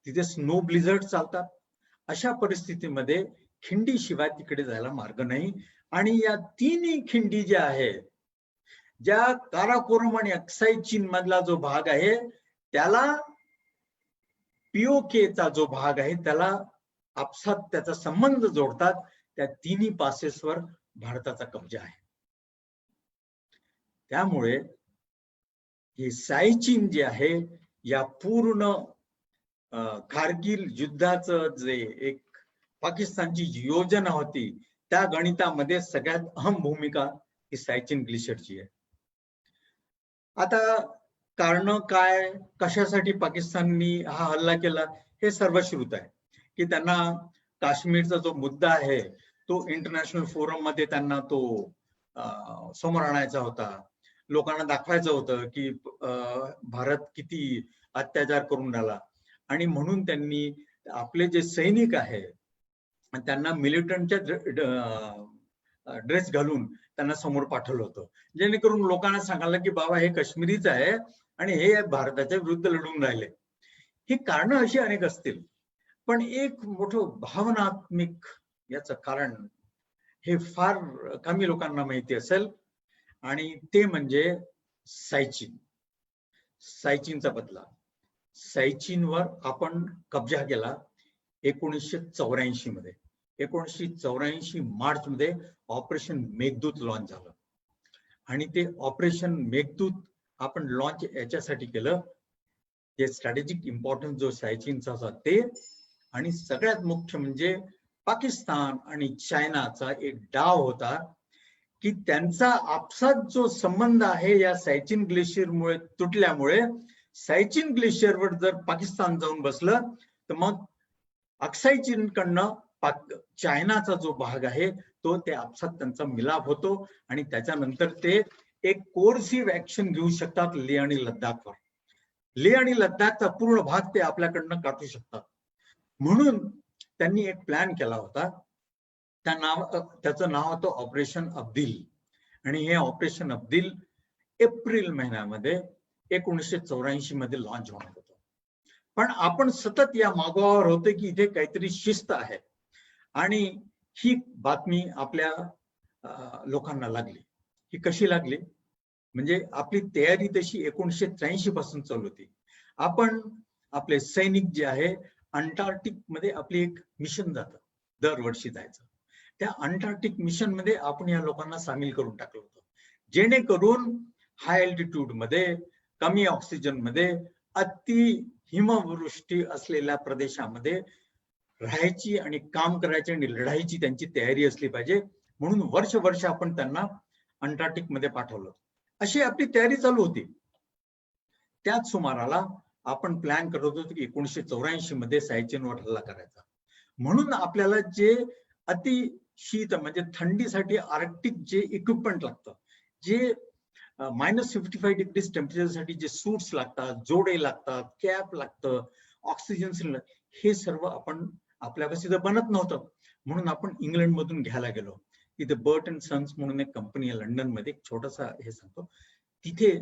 तिथे स्नो ब्लिझर्ड चालतात. अशा परिस्थितीमध्ये खिंडीशिवाय तिकडे जायला मार्ग नाही. आणि या तिन्ही खिंडी ज्या आहेत, ज्या काराकोरम आणि अक्साय चीन मधला जो भाग आहे त्याला पीओकेचा जो भाग आहे त्याला आपसात त्याचा संबंध जोडतात. त्या तिन्ही पासेसवर भारताचा कब्जा आहे. त्यामुळे हे सायचीन जे आहे या पूर्ण कारगिल युद्धाचं जे एक पाकिस्तानची योजना होती त्या गणितामध्ये सगळ्यात अहम भूमिका ही सायचीन ग्लेशियरची आहे. आता कारण काय, कशासाठी पाकिस्ताननी हा हल्ला केला हे सर्वश्रुत आहे की त्यांना काश्मीरचा जो मुद्दा आहे तो इंटरनॅशनल फोरम मध्ये त्यांना तो समोर आणायचा होता. लोकांना दाखवायचं होतं की भारत किती अत्याचार करून राहिला आणि म्हणून त्यांनी आपले जे सैनिक आहेत त्यांना मिलिटंटच्या ड्रेस घालून त्यांना समोर पाठवलं होतं, जेणेकरून लोकांना सांगायला की बाबा हे काश्मीरीच आहे आणि हे भारताच्या विरुद्ध लढून राहिले. ही कारणं अशी अनेक असतील, पण एक मोठं भावनात्मक याचं कारण हे फार कमी लोकांना माहिती असेल आणि ते म्हणजे सायचीन. सायचीनचा बदला. सायचीनवर आपण कब्जा केला 1984 मध्ये. 1984 मार्च मध्ये ऑपरेशन मेघदूत लॉन्च झालं आणि ते ऑपरेशन मेघदूत आपण लॉन्च याच्यासाठी केलं जे स्ट्रॅटेजिक इम्पॉर्टन्स जो सायचीनचा होता ते, आणि सगळ्यात मुख्य म्हणजे पाकिस्तान आणि चायनाचा एक डाव होता की त्यांचा आपसात जो संबंध आहे या सायचीन ग्लेशियरमुळे तुटल्यामुळे सायचीन ग्लेशियरवर जर पाकिस्तान जाऊन बसलं तर मग अक्साय चीनकडनं चायनाचा जो भाग आहे तो ते आपसात त्यांचा मिलाप होतो आणि त्याच्यानंतर ते एक कोर्सिव्ह ऍक्शन घेऊ शकतात लेह आणि लडाखवर. लेह आणि लडाखचा पूर्ण भाग ते आपल्याकडनं काढू शकतात. म्हणून त्यांनी एक प्लॅन केला होता, त्याचं नाव होतं ऑपरेशन अब्दिल. आणि हे ऑपरेशन अब्दिल एप्रिल महिन्यामध्ये 1984 मध्ये लॉन्च होणार होतं. पण आपण सतत या मागोवर होते की इथे काहीतरी शिस्त आहे, आणि ही बातमी आपल्या लोकांना लागली. ही कशी लागली म्हणजे आपली तयारी तशी 1983 पासून चालू होती. आपण आपले सैनिक जे आहे अंटार्क्टिक मध्ये आपली एक मिशन जातं, दरवर्षी जायचं. त्या अंटार्क्टिक मिशन मध्ये आपण या लोकांना सामील करून टाकलं होतं, जेणेकरून हाय अल्टिट्यूड मध्ये, कमी ऑक्सिजन मध्ये, अति हिमवृष्टी असलेल्या प्रदेशामध्ये राहायची आणि काम करायची आणि लढाईची त्यांची तयारी असली पाहिजे, म्हणून वर्ष आपण त्यांना अंटार्क्टिक मध्ये पाठवलं. अशी आपली तयारी चालू होती. त्याच सुमाराला आपण प्लॅन करत होतो की 1984 मध्ये सायचिनवर हल्ला करायचा. म्हणून आपल्याला जे अति शीत म्हणजे थंडीसाठी आर्क्टिक जे इक्विपमेंट लागतं, जे -55 डिग्रीज टेम्परेचरसाठी जे सूट्स लागतात, जोडे लागतात, कॅप लागतं, ऑक्सिजन सिलेंडर, हे सर्व आपण आपल्यापाशी तर बनत नव्हतं. म्हणून आपण इंग्लंड मधून घ्यायला गेलो. तिथे बर्ट अँड सन्स म्हणून एक कंपनी आहे लंडन मध्ये, एक छोटासा हे सांगतो. तिथे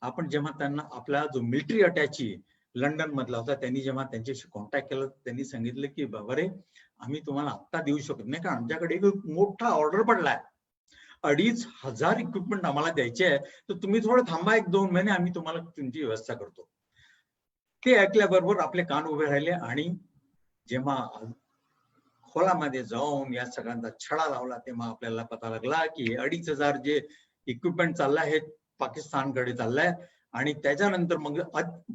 आपण जेव्हा त्यांना आपला जो मिलिटरी अटॅची लंडन मधला होता, त्यांनी जेव्हा त्यांच्याशी कॉन्टॅक्ट केला, त्यांनी सांगितलं की बाबा रे, आम्ही तुम्हाला आत्ता देऊ शकत नाही, कारण आमच्याकडे एक मोठा ऑर्डर पडलाय, 2500 इक्विपमेंट आम्हाला द्यायचे आहे, तर तुम्ही थोडं थांबा, 1-2 महिने, आम्ही तुम्हाला तुमची व्यवस्था करतो. ते ऐकल्याबरोबर आपले कान उभे राहिले, आणि जेव्हा खोलामध्ये जाऊन या सगळ्यांचा छडा लावला, तेव्हा आपल्याला पता लागला की 2500 जे इक्विपमेंट चाललाय हे पाकिस्तानकडे चाललाय. आणि त्याच्यानंतर मग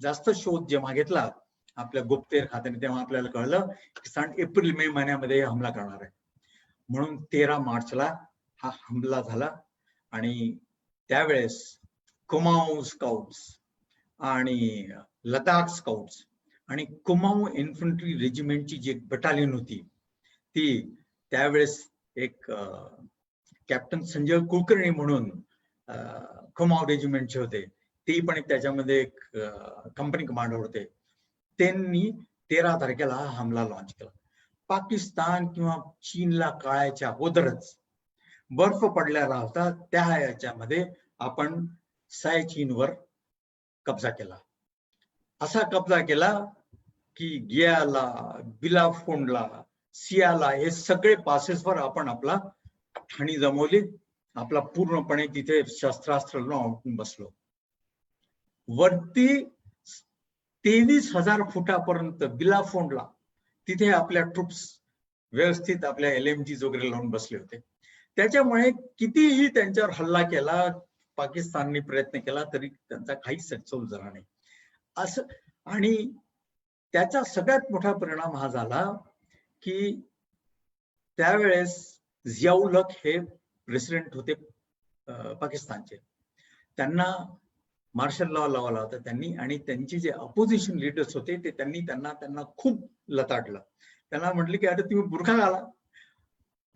जास्त शोध जेव्हा घेतला आपल्या गुप्तहेर खात्याने, तेव्हा आपल्याला कळलं की सन एप्रिल-मे महिन्यामध्ये हमला करणार आहे. म्हणून 13 मार्चला हा हमला झाला. आणि त्यावेळेस कुमाऊ स्काउट्स आणि लडाख स्काउट्स आणि कुमाऊ इन्फंट्री रेजिमेंटची जी एक बटालियन होती, ती त्यावेळेस एक कॅप्टन संजय कुलकर्णी म्हणून कुमाऊ रेजिमेंटचे होते, ते पण एक त्याच्यामध्ये एक कंपनी कमांडर होते. त्यांनी 13 तारखेला हा हमला लॉन्च केला. पाकिस्तान किंवा चीनला कळायच्या अगोदरच बर्फ पडलेला होता, त्या याच्यामध्ये आपण सायचीनवर कब्जा केला. असा कब्जा केला की गियाला, बिलाफोंडला, सियाला, हे सगळे पासेसवर आपण आपला ठाणी जमवली. आपला पूर्णपणे तिथे शस्त्रास्त्र लावून बसलो. वरती 23,000 फुटापर्यंत बिलाफोंडला तिथे आपल्या ट्रुप्स व्यवस्थित आपल्या LMG वगैरे लावून बसले होते. त्याच्यामुळे कितीही त्यांच्यावर हल्ला केला, पाकिस्तानने प्रयत्न केला, तरी त्यांचा काही सक्सेस झाला नाही असं. आणि त्याचा सगळ्यात मोठा परिणाम हा झाला की त्यावेळेस जियाउल हक हे प्रेसिडेंट होते पाकिस्तानचे. त्यांना मार्शल लॉ लावला होता त्यांनी, आणि त्यांचे जे अपोजिशन लीडर्स होते ते त्यांना खूप लताडलं. त्यांना म्हटले की अरे तुम्ही बुरखा घाला,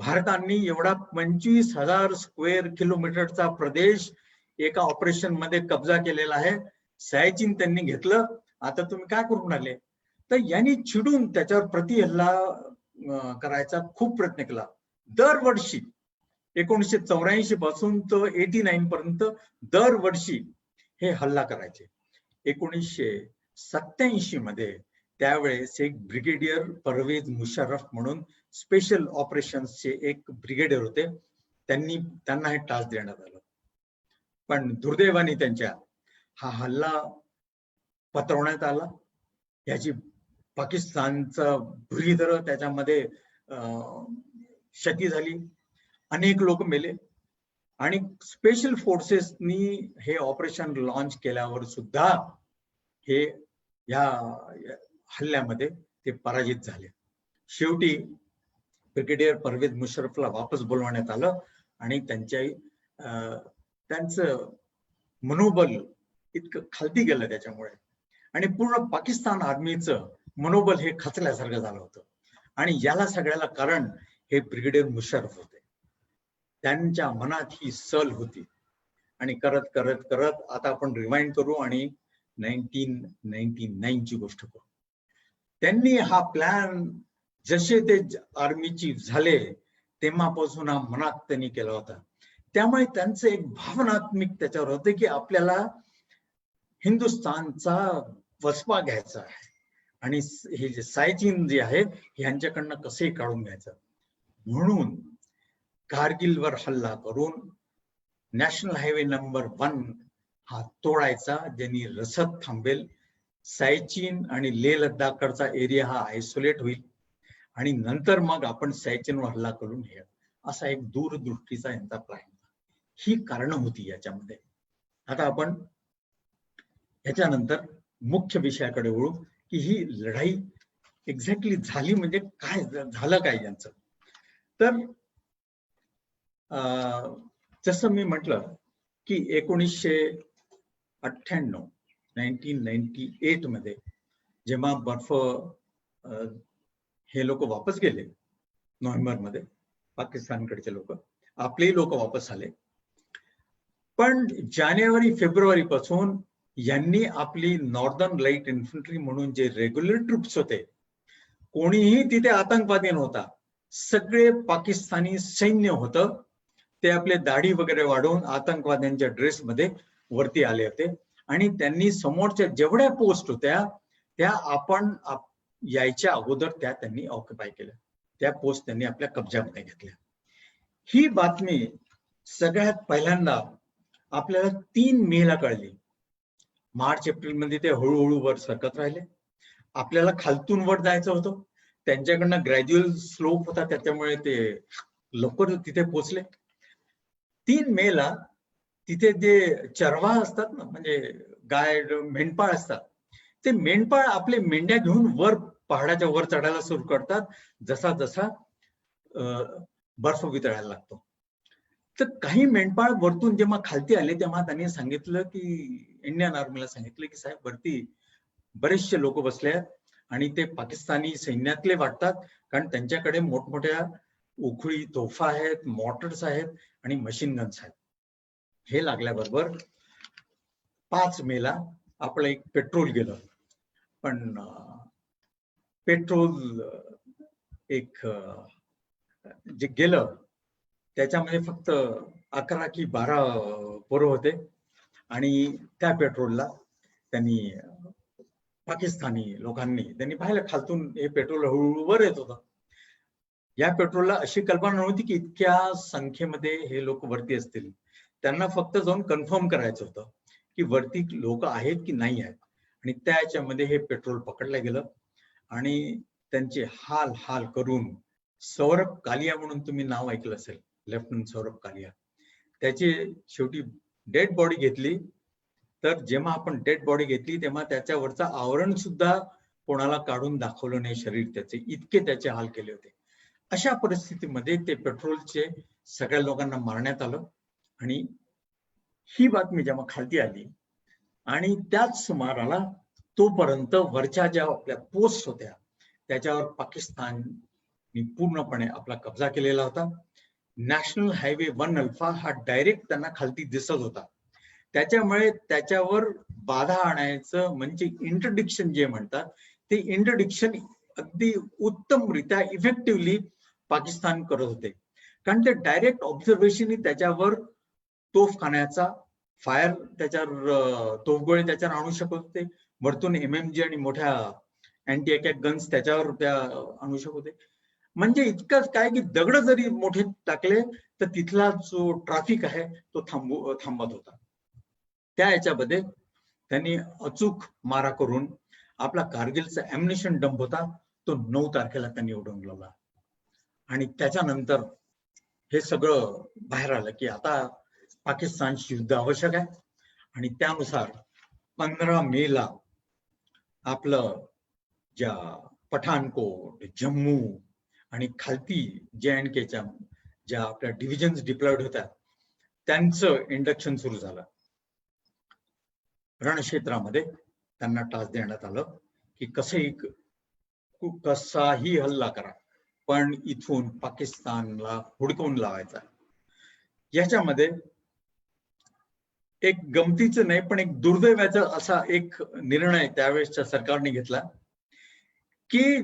भारताने एवढा 25,000 स्क्वेअर किलोमीटरचा प्रदेश एका ऑपरेशन मध्ये कब्जा केलेला आहे, सायचीन त्यांनी घेतलं, आता तुम्ही काय करून राहिले. तर यांनी चिडून त्याच्यावर प्रतिहल्ला करायचा खूप प्रयत्न केला. दरवर्षी 1984 पासून तर 89 पर्यंत दरवर्षी हे हल्ला करायचे. 1987 मध्ये त्यावेळेस एक ब्रिगेडियर परवेज मुशर्रफ म्हणून स्पेशल ऑपरेशन्सचे एक ब्रिगेडियर होते, त्यांना हे टास्क देण्यात आलं. पण दुर्दैवाने त्यांच्या हा हल्ला पत्रवण्यात आला. याची पाकिस्तानचा भुरीधर त्याच्यामध्ये क्षती झाली, अनेक लोक मेले. आणि स्पेशल फोर्सेसनी हे ऑपरेशन लॉन्च केल्यावर सुद्धा हे या हल्ल्यामध्ये ते पराजित झाले. शेवटी ब्रिगेडियर परवेज मुशर्रफला वापस बोलवण्यात आलं, आणि त्यांचं मनोबल इतकं खालती गेलं त्याच्यामुळे, आणि पूर्ण पाकिस्तान आर्मीचं मनोबल हे खचल्यासारखं झालं होतं. आणि याला सगळ्याला कारण हे ब्रिगेडियर मुशर्रफ होते. त्यांच्या मनात ही सल होती. आणि करत करत करत आता आपण रिवाइंड करू आणि 1999 ची गोष्ट करू. त्यांनी हा प्लॅन जसे ते आर्मीची झाले तेव्हापासून हा मनात त्यांनी केला होता त्यामुळे त्यांचं एक भावनात्मक त्याच्यावर होतं की आपल्याला हिंदुस्थानचा वसपा घ्यायचा आहे आणि हे जे सायचीन जे आहे ह्यांच्याकडनं कसंही काढून घ्यायचं. म्हणून कारगिलवर हल्ला करून नॅशनल हायवे नंबर 1 हा तोडायचा, ज्यांनी रसद थांबेल. सायचीन आणि लेह लडाखकडचा एरिया हा आयसोलेट होईल आणि नंतर मग आपण सायचीनवर हल्ला करून हे, असा एक दूरदृष्टीचा यांचा प्लॅन. ही कारणं होती याच्यामध्ये. आता आपण याच्यानंतर मुख्य विषयाकडे वळू की ही लढाई एक्झॅक्टली झाली म्हणजे काय झालं काय यांचं. तर जसं मी म्हटलं की 1998 मध्ये जेव्हा बर्फ हे लोक वापस गेले नोव्हेंबरमध्ये, पाकिस्तानकडचे लोक, आपलेही लोक वापस आले. पण जानेवारी फेब्रुवारी पासून यांनी आपली नॉर्दर्न लाईट इन्फंट्री म्हणून जे रेग्युलर ट्रूप्स होते, कोणीही तिथे आतंकवादी नव्हता, सगळे पाकिस्तानी सैन्य होतं. ते आपले दाढी वगैरे वाढवून आतंकवाद्यांच्या ड्रेसमध्ये वरती आले होते आणि त्यांनी समोरच्या जेवढ्या पोस्ट होत्या त्या आपण यायच्या अगोदर त्या त्यांनी ऑक्युपाय केल्या, त्या पोस्ट त्यांनी आपल्या कब्जामध्ये घेतल्या. ही बातमी सगळ्यात पहिल्यांदा आपल्याला 3 मेला कळली. मार्च एप्रिल मध्ये ते हळूहळू वर सरकत राहिले. आपल्याला खालतून वर जायचं होतं, त्यांच्याकडनं ग्रॅज्युअल स्लोप होता, त्याच्यामुळे ते लवकर तिथे पोहोचले. 3 मेला तिथे जे चरवा असतात ना, म्हणजे गाय मेंढपाळ असतात, ते मेंढपाळ आपले मेंढ्या घेऊन वर पहाडाच्या वर चढायला सुरू करतात जसा जसा बर्फ वितळायला लागतो. तर काही मेंढपाळ वरतून जेव्हा खालती आले तेव्हा त्यांनी सांगितलं की, इंडियन आर्मीला सांगितलं की साहेब वरती बरेचसे लोक बसले आहेत आणि ते पाकिस्तानी सैन्यातले वाटतात, कारण त्यांच्याकडे मोठमोठ्या उखळी तोफा आहेत, मॉर्टर्स आहेत आणि मशीन गन्स आहेत. हे लागल्याबरोबर 5 मेला आपलं एक पेट्रोल गेलं. पण पेट्रोल एक जे गेलं त्याच्यामध्ये फक्त 11 की 12 पोरं होते आणि त्या पेट्रोलला त्यांनी पाकिस्तानी लोकांनी त्यांनी पाहिलं खालतून हे पेट्रोल हळूहळू वर येत होतं. या पेट्रोलला अशी कल्पना नव्हती की इतक्या संख्येमध्ये हे लोक वरती असतील. त्यांना फक्त जाऊन कन्फर्म करायचं होतं की वरती लोक आहेत की नाही आहेत. आणि त्या याच्यामध्ये हे पेट्रोल पकडलं गेलं आणि त्यांचे हाल हाल करून सौरभ कालिया म्हणून तुम्ही नाव ऐकलं असेल, लेफ्टनंट सौरभ कालिया, त्याची शेवटी डेड बॉडी घेतली. तर जेव्हा आपण डेड बॉडी घेतली तेव्हा त्याच्यावरचं आवरण सुद्धा कोणाला काढून दाखवलं नाही शरीर त्याचे, इतके त्याचे हाल केले होते. अशा परिस्थितीमध्ये ते पेट्रोलचे सगळ्या लोकांना मारण्यात आलं. आणि ही बातमी जेव्हा खालती आली आणि त्याच सुमाराला तोपर्यंत वरच्या ज्या आपल्या पोस्ट होत्या त्याच्यावर पाकिस्तानने पूर्णपणे आपला कब्जा केलेला होता. नॅशनल हायवे 1 अल्फा हा डायरेक्ट त्यांना खालती दिसत होता. त्याच्यामुळे त्याच्यावर बाधा आणायचं म्हणजे इंटरडिक्शन जे म्हणतात ते इंटरडिक्शन अगदी उत्तमरित्या इफेक्टिव्हली पाकिस्तान करत होते. कारण ते डायरेक्ट ऑब्झर्वेशननी त्याच्यावर तोफखान्याचा फायर, त्याच्यावर तोफगोळे त्याच्यावर आणू शकत होते. वरतून MMG आणि मोठ्या अँटी अटॅक गन्स त्याच्यावर त्या आणू शकत होते. म्हणजे इतकंच काय की दगड जरी मोठे टाकले तर तिथला जो ट्रॅफिक आहे तो थांबत होता. त्या याच्यामध्ये त्यांनी अचूक मारा करून आपला कारगिलचा ॲम्युनिशन डंप होता तो 9 तारखेला त्यांनी उडवून लावला. आणि त्याच्यानंतर हे सगळं बाहेर आलं की आता पाकिस्तानशी युद्ध आवश्यक आहे. आणि त्यानुसार 15 मेला आपलं ज्या पठाणकोट, जम्मू आणि खालती JNKच्या ज्या आपल्या डिव्हिजन्स डिप्लॉयड होत्या त्यांचं इंडक्शन सुरू झालं. रणक्षेत्रामध्ये त्यांना टास्क देण्यात आलं की कसाही हल्ला करा पण इथून पाकिस्तानला हुडकवून लावायचा. याच्यामध्ये एक गमतीचं नाही पण एक दुर्दैवाचा असा एक निर्णय त्यावेळेसच्या सरकारने घेतला की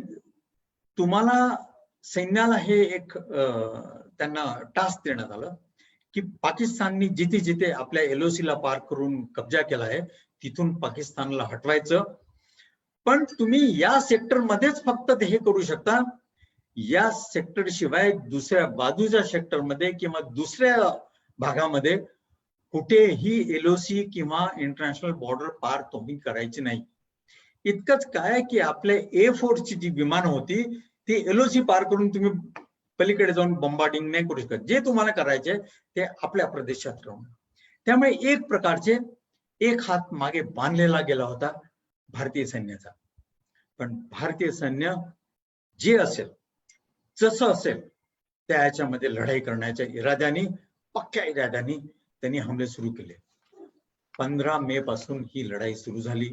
तुम्हाला सैन्याला हे एक त्यांना टास्क देण्यात आलं की पाकिस्ताननी जिथे जिथे आपल्या LOC ला पार करून कब्जा केला आहे तिथून पाकिस्तानला हटवायचं. पण तुम्ही या सेक्टर मध्येच फक्त ते हे करू शकता, या सेक्टर शिवाय दुसऱ्या बाजूच्या सेक्टर मध्ये किंवा दुसऱ्या भागामध्ये कुठेही LOC किंवा इंटरनॅशनल बॉर्डर पार तुम्ही करायची नाही. इतकंच काय की आपल्या A4ची जी विमानं होती ती LOC पार करून तुम्ही पलीकडे जाऊन बॉम्बार्डिंग नाही करू शकत. जे तुम्हाला करायचे ते आपल्या प्रदेशात राहून. त्यामुळे एक प्रकारचे एक हात मागे बांधलेला गेला होता भारतीय सैन्याचा. पण भारतीय सैन्य जे असेल जसं असेल त्या याच्यामध्ये लढाई करण्याच्या इराद्याने, पक्क्या इराद्याने त्यांनी हमले सुरू केले. 15 मे पासून ही लढाई सुरू झाली.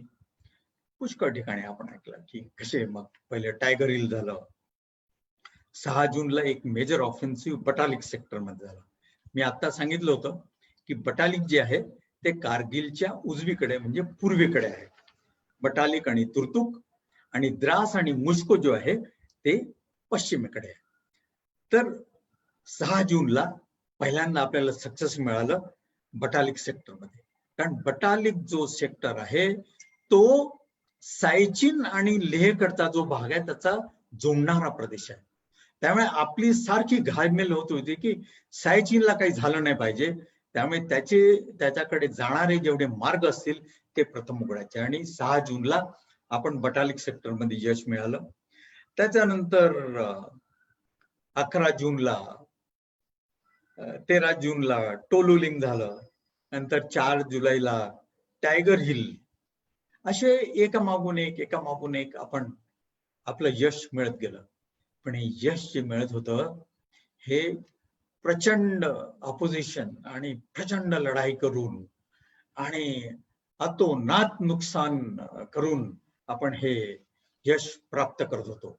पुष्कळ ठिकाणी आपण ऐकलं की कसे मग पहिले टायगर हिल झालं. 6 जूनला एक मेजर ऑफेन्सिव्ह बटालिक सेक्टर मध्ये झाला. मी आता सांगितलं होतं की बटालिक जे आहे ते कारगिलच्या उजवीकडे म्हणजे पूर्वेकडे आहे. बटालिक आणि तुर्तुक आणि द्रास आणि मुस्को जो आहे ते पश्चिमेकडे आहे. तर 6 जूनला पहिल्यांदा आपल्याला सक्सेस मिळालं बटालिक सेक्टर मध्ये. कारण बटालिक जो सेक्टर आहे तो सायचीन आणि लेहकडचा जो भाग आहे त्याचा जोडणारा प्रदेश आहे. त्यामुळे आपली सारखी घालमेल होत होती की सायचीनला काही झालं नाही पाहिजे, त्यामुळे त्याच्याकडे जाणारे जेवढे मार्ग असतील ते प्रथम उघडायचे. आणि 6 जूनला आपण बटालिक सेक्टर मध्ये यश मिळालं. त्याच्यानंतर 11 जूनला 13 जूनला टोलुलिंग झालं. नंतर 4 जुलैला टायगर हिल. असे एकामागून एक आपण आपलं यश मिळत गेलं. पण हे यश जे मिळत होतं हे प्रचंड ऑपोजिशन आणि प्रचंड लढाई करून आणि अतोनात नुकसान करून आपण हे यश प्राप्त करत होतो.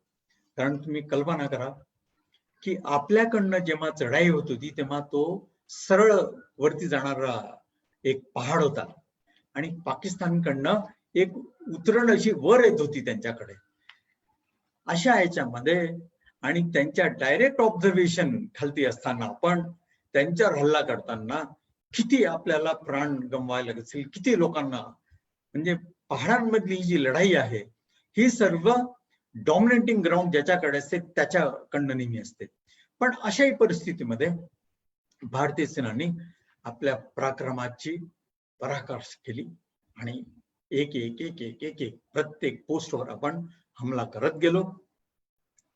कारण तुम्ही कल्पना करा की आपल्याकडनं जेव्हा चढाई होत होती तेव्हा तो सरळ वरती जाणारा एक पहाड होता आणि पाकिस्तानकडनं एक उतरण अशी वर येत होती त्यांच्याकडे. अशा याच्यामध्ये आणि त्यांच्या डायरेक्ट ऑब्झर्वेशन खालती असताना आपण त्यांच्यावर हल्ला करताना किती आपल्याला प्राण गमवायला लागतील, किती लोकांना. म्हणजे पहाडांमधली जी लढाई आहे ही सर्व डॉमिनेटिंग ग्राउंड ज्याच्याकडे असते त्याच्याकडनं नेहमी असते. पण अशाही परिस्थितीमध्ये भारतीय सेनानी आपल्या पराक्रमाची पराकाष्ठा केली आणि एक प्रत्येक पोस्टवर आपण हमला करत गेलो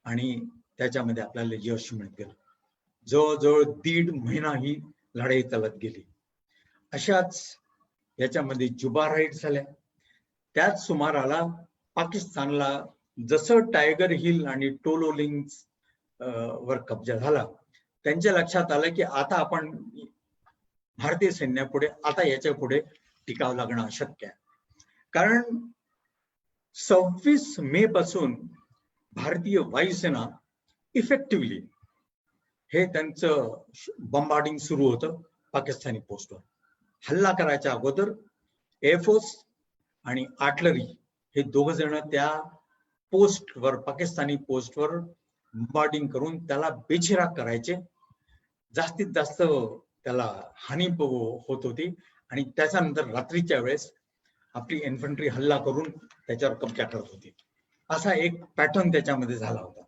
आणि त्याच्यामध्ये आपल्याला यश मिळत गेलं. जवळजवळ 1.5 महिना ही लढाई चालत गेली. अशाच याच्यामध्ये जुबा राईड झाल्या. त्याच सुमाराला पाकिस्तानला जसं टायगर हिल आणि टोलोलिंग वर कब्जा झाला त्यांच्या लक्षात आलं की आता आपण भारतीय सैन्यापुढे आता याच्या पुढे टिकावं लागणं अशक्य आहे. कारण 26 मे पासून भारतीय वायुसेना इफेक्टिव्हली हे त्यांचं बॉम्बार्डिंग सुरू होतं पाकिस्तानी पोस्टवर. हल्ला करायच्या अगोदर एअरफोर्स आणि आर्टिलरी हे दोघ जण त्या पोस्टवर पाकिस्तानी पोस्टवर बॉम्बार्डिंग करून त्याला बेचिराग करायचे. जास्तीत जास्त त्याला हानी होत होती आणि त्याच्यानंतर रात्रीच्या वेळेस आपली इन्फंट्री हल्ला करून त्याच्यावर कब्जा करत होती. असा एक पॅटर्न त्याच्यामध्ये झाला होता.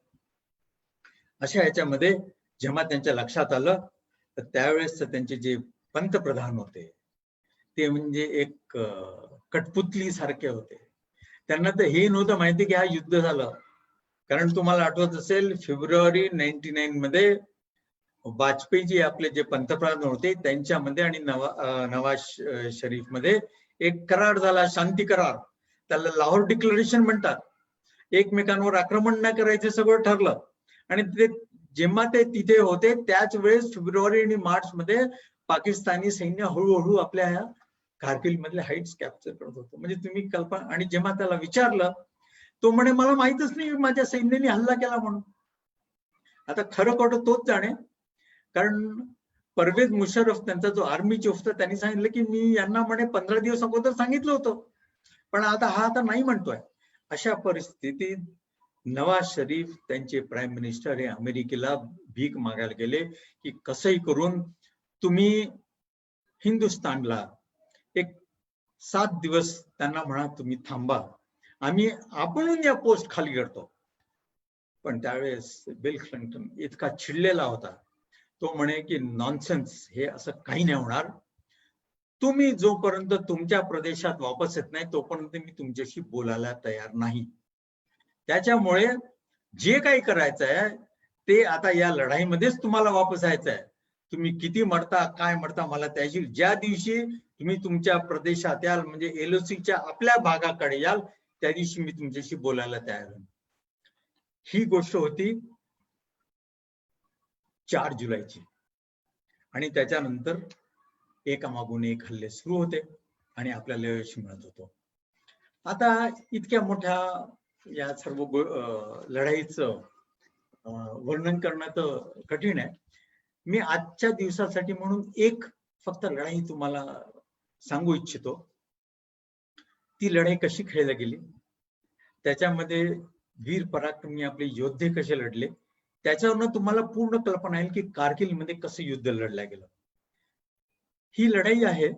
अशा याच्यामध्ये जेव्हा त्यांच्या लक्षात आलं तर त्यावेळेस त्यांचे जे पंतप्रधान होते ते म्हणजे एक कठपुतली सारखे होते. त्यांना तर हे नव्हतं माहिती की हा युद्ध झालं. कारण तुम्हाला आठवत असेल फेब्रुवारी 99 मध्ये वाजपेयी आपले जे पंतप्रधान होते त्यांच्यामध्ये आणि नवाज शरीफ मध्ये एक करार झाला, शांती करार. त्याला लाहोर डिक्लेरेशन म्हणतात. एकमेकांवर आक्रमण नाही करायचे सगळं ठरलं. आणि ते जेव्हा ते तिथे होते त्याच वेळेस फेब्रुवारी आणि मार्च मध्ये पाकिस्तानी सैन्य हळूहळू आपल्या ह्या कारगिल मधले हाईट्स कॅप्चर करत होतं. म्हणजे तुम्ही कल्पना. आणि जेव्हा त्याला विचारलं तो म्हणे मला माहितच नाही माझ्या सैन्याने हल्ला केला म्हणून. आता खरं खोटं तोच जाणे. कारण परवेज मुशर्रफ त्यांचा जो आर्मी चीफ होता त्यांनी सांगितलं की मी यांना म्हणे 15 दिवस अगोदर सांगितलं होतं पण आता हा आता नाही म्हणतोय. अशा परिस्थितीत नवाज शरीफ त्यांचे प्राईम मिनिस्टर हे अमेरिकेला भीक मागायला गेले की कसंही करून तुम्ही हिंदुस्थानला एक 7 दिवस त्यांना म्हणा तुम्ही थांबा, आपण या पोस्ट खाली करतो. पण त्यावेळेस बिल क्लिंटन इतका चिडलेला होता, तो म्हणे की नॉनसेन्स, हे असं काही नाही होणार. तुम्ही जोपर्यंत तुमच्या प्रदेशात वापस येत नाही तोपर्यंत मी तुमच्याशी बोलायला तयार नाही. त्याच्यामुळे जे काही करायचं आहे ते आता या लढाईमध्येच तुम्हाला वापस यायचं आहे. तुम्ही किती मरता काय मरता मला त्याशी, ज्या दिवशी तुम्ही तुमच्या प्रदेशात याल म्हणजे एलओसीच्या आपल्या भागाकडे याल त्या दिवशी मी तुमच्याशी बोलायला तयार आहे. ही गोष्ट होती 4 जुलैची. आणि त्याच्यानंतर एकामागून एक हल्ले सुरू होते आणि आपल्याला यश मिळत होतो. आता इतक्या मोठ्या या सर्व लढाईचं वर्णन करणं तर कठीण आहे. मी आजच्या दिवसासाठी म्हणून एक फक्त लढाई तुम्हाला सांगू इच्छितो. ती लढाई कशी खेळली गेली, त्याच्यामध्ये वीर पराक्रमी आपले योद्धे कसे लढले, त्याच्यावरनं तुम्हाला पूर्ण कल्पना येईल की कारगिल मध्ये कसं युद्ध लढलं गेलं. ही लढाई आहे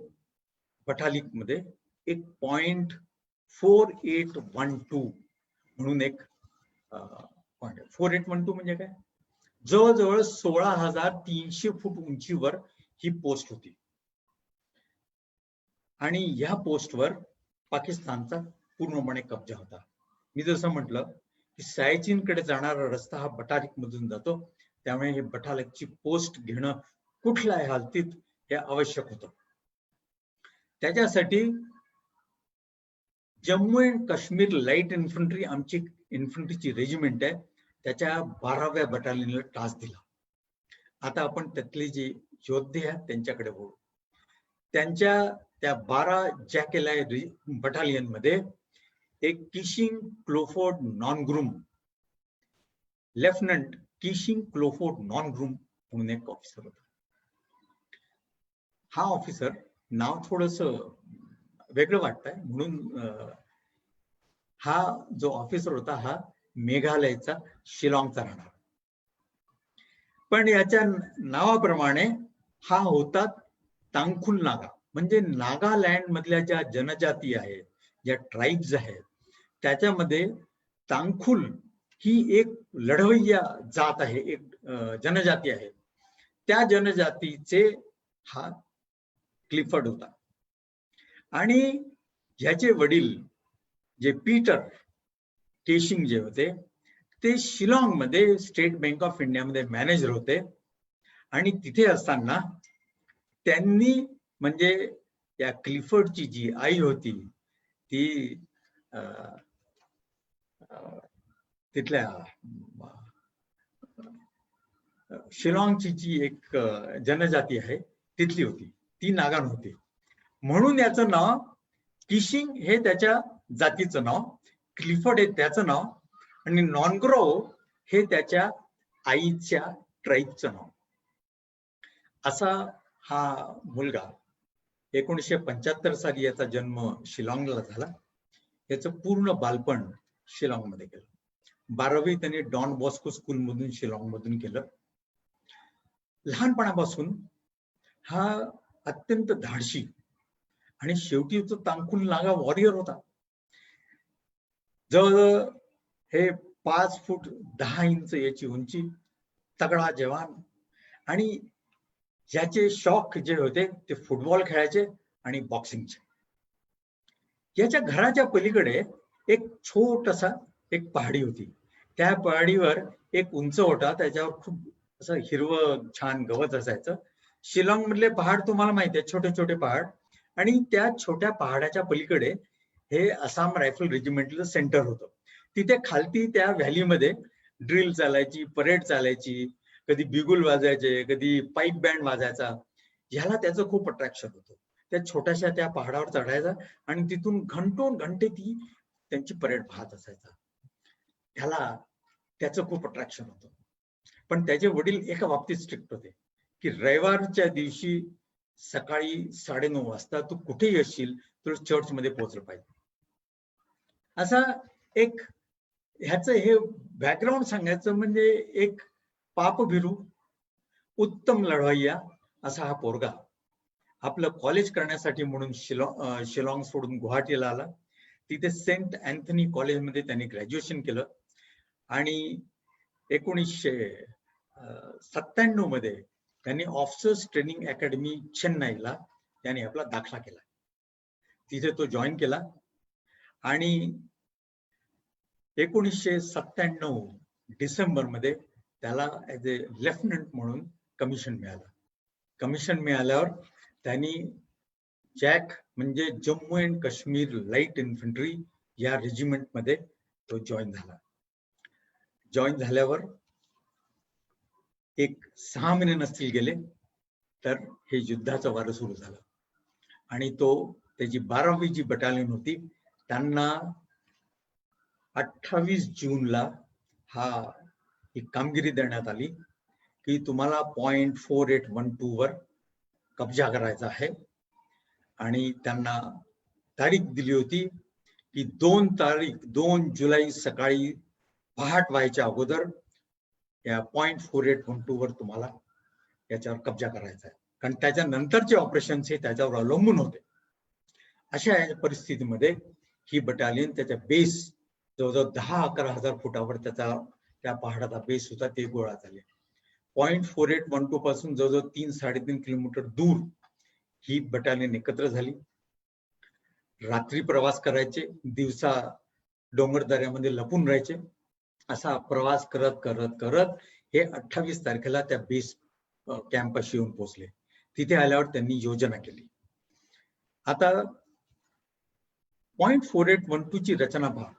बटालिक मध्ये एक .4812 म्हणून एक पॉइंट. 4812 म्हणजे काय, जवळजवळ 16,300 फूट उंचीवर ही पोस्ट होती. आणि या पोस्टवर पाकिस्तानचा पूर्णपणे कब्जा होता. मी जसं म्हटलं की सायचीनकडे जाणारा रस्ता हा बटालिक मधून जातो, त्यामुळे हे बटालिकची पोस्ट घेणं कुठल्याही हालतीत हे आवश्यक होतं. त्याच्यासाठी Jammu and Kashmir light infantry, आमची इन्फंट्रीची रेजिमेंट आहे, त्याच्या 12व्या बटालियनला टास्क दिला. आता आपण त्यातले जे योद्धे आहेत त्यांच्याकडे बोलू. त्यांच्या त्या 12 जॅकेलाय बटालियन मध्ये एक किशिंग क्लोफोर्ड नॉनग्रूम, लेफ्टनंट किशिंग क्लोफोर्ड नॉनग्रूम म्हणून एक ऑफिसर होता. हा ऑफिसर नाव थोडस वेगळं वाटतंय म्हणून हा जो ऑफिसर होता हा मेघालयचा शिलाँगचा राहणार. पण याच्या नावाप्रमाणे हा होता तांखुल नागा, म्हणजे नागालँड मधल्या ज्या जनजाती आहेत, ज्या ट्राईब्स आहेत, त्याच्यामध्ये तांखुल ही एक लढवय्या जात आहे, एक जनजाती आहे. त्या जनजातीचे हा क्लिफर्ड होता. आणि ह्याचे वडील जे पीटर केशिंग जे होते ते शिलाँग मध्ये स्टेट बँक ऑफ इंडिया मध्ये मॅनेजर होते. आणि तिथे असताना त्यांनी म्हणजे या क्लिफर्डची जी आई होती ती तिथल्या शिलाँगची जी एक जनजाती आहे तिथली होती, ती नागान होती. म्हणून याचं नाव किशिंग हे त्याच्या जातीचं नाव, क्लिफर्ड हे त्याचं नाव, आणि नॉनग्रो हे त्याच्या आईच्या ट्राईबचं नाव. असा हा मुलगा 1975 साली याचा जन्म शिलाँगला झाला. याचं पूर्ण बालपण शिलाँग मध्ये केलं. 12वी त्याने डॉन बॉस्को स्कूल मधून शिलाँग मधून केलं. लहानपणापासून हा अत्यंत धाडशी आणि शेवटी तो तांखुल नागा वॉरियर होता. जवळजवळ हे 5 फूट 10 इंच याची उंची, तगडा जवान. आणि याचे शौक जे होते ते फुटबॉल खेळायचे आणि बॉक्सिंगचे. याच्या घराच्या पलीकडे एक छोटासा एक पहाडी होती. त्या पहाडीवर एक उंच ओटा, त्याच्यावर खूप असं हिरवं छान गवत असायचं. शिलाँग मधले पहाड तुम्हाला माहिती आहे, छोटे छोटे पहाड. आणि त्या छोट्या पहाडाच्या पलीकडे हे आसाम रायफल रेजिमेंटचं सेंटर होतं. तिथे खालती त्या व्हॅलीमध्ये ड्रिल चालायची, परेड चालायची, कधी बिगुल वाजायचे, कधी पाईप बँड वाजायचा. ह्याला त्याचं खूप अट्रॅक्शन होतं. त्या छोट्याशा त्या पहाडावर चढायचा आणि तिथून घंटे ती त्यांची परेड पाहत असायचा. ह्याला त्याचं खूप अट्रॅक्शन होतं. पण त्याचे वडील एका बाबतीत स्ट्रिक्ट होते की रविवारच्या दिवशी सकाळी 9:30 वाजता तू कुठेही असशील तुला चर्चमध्ये पोहोचलं पाहिजे. असा एक ह्याचं हे बॅकग्राऊंड सांगायचं म्हणजे एक पापभिरू, उत्तम लढवय्या असा हा पोरगा आपलं कॉलेज करण्यासाठी म्हणून शिलाँग सोडून गुवाहाटीला आला. तिथे सेंट अँथनी कॉलेजमध्ये त्यांनी ग्रॅज्युएशन केलं आणि 1997 मध्ये त्यांनी ऑफिसर्स ट्रेनिंग अकॅडमी चेन्नईला त्यांनी आपला दाखला केला. तिथे तो जॉईन केला आणि 1997 डिसेंबर मध्ये त्याला ऍज ए लेफ्टनंट म्हणून कमिशन मिळालं. कमिशन मिळाल्यावर त्यांनी जॅक म्हणजे Jammu and Kashmir light infantry या रेजिमेंट मध्ये तो जॉईन झाला. जॉईन झाल्यावर 6 महिने नसतील गेले तर हे युद्धाचं वारं सुरू झालं आणि त्याची 12वी जी बटालियन होती त्यांना 28 जूनला ही कामगिरी देण्यात आली की तुम्हाला पॉइंट 4812 वर कब्जा करायचा आहे आणि त्यांना तारीख दिली होती की 2 जुलै सकाळी पहाट व्हायच्या अगोदर या पॉइंट 4812 वर तुम्हाला याच्यावर कब्जा करायचा आहे, कारण त्याच्यानंतरचे ऑपरेशन्स हे त्याच्यावर अवलंबून होते. अशा परिस्थितीमध्ये ही बटालियन त्याच्या बेस जवळजवळ 10-11 हजार फुटावर त्या पहाडाचा बेस होता ते गोळा झाले. पॉइंट 4812 पासून जवळजवळ 3-3.5 किलोमीटर दूर ही बटालियन एकत्र झाली. रात्री प्रवास करायचे, दिवसा डोंगरदऱ्यामध्ये लपून राहायचे. असा प्रवास करत करत करत हे 28 तारखेला त्या बेस कॅम्पशी येऊन पोहोचले. तिथे आल्यावर त्यांनी योजना केली. आता पॉइंट 4812 ची रचना पहा.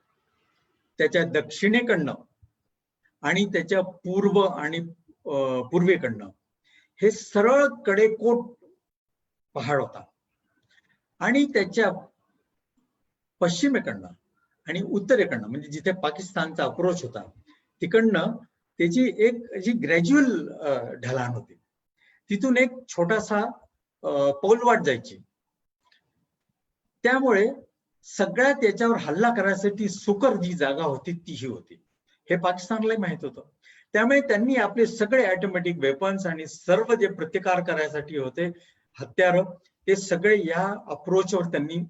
त्याच्या दक्षिणेकडनं आणि त्याच्या पूर्व आणि पूर्वेकडनं हे सरळ कडेकोट पहाड होता आणि त्याच्या पश्चिमेकडनं आणि उत्तरेकडनं म्हणजे जिथे पाकिस्तानचा अप्रोच होता तिकडनं त्याची एक जी ग्रॅज्युअल ढलान होती. तिथून एक छोटासा पौलवाट जायची. त्यामुळे सगळ्यात त्याच्यावर हल्ला करायसाठी सुकर जी जागा होती तीही होती. हे पाकिस्तानलाही माहित होतं. त्यामुळे त्यांनी आपले सगळे ऑटोमॅटिक वेपन्स आणि सर्व जे प्रतिकार करायसाठी होते हत्यार ते सगळे या अप्रोचवर त्यांनी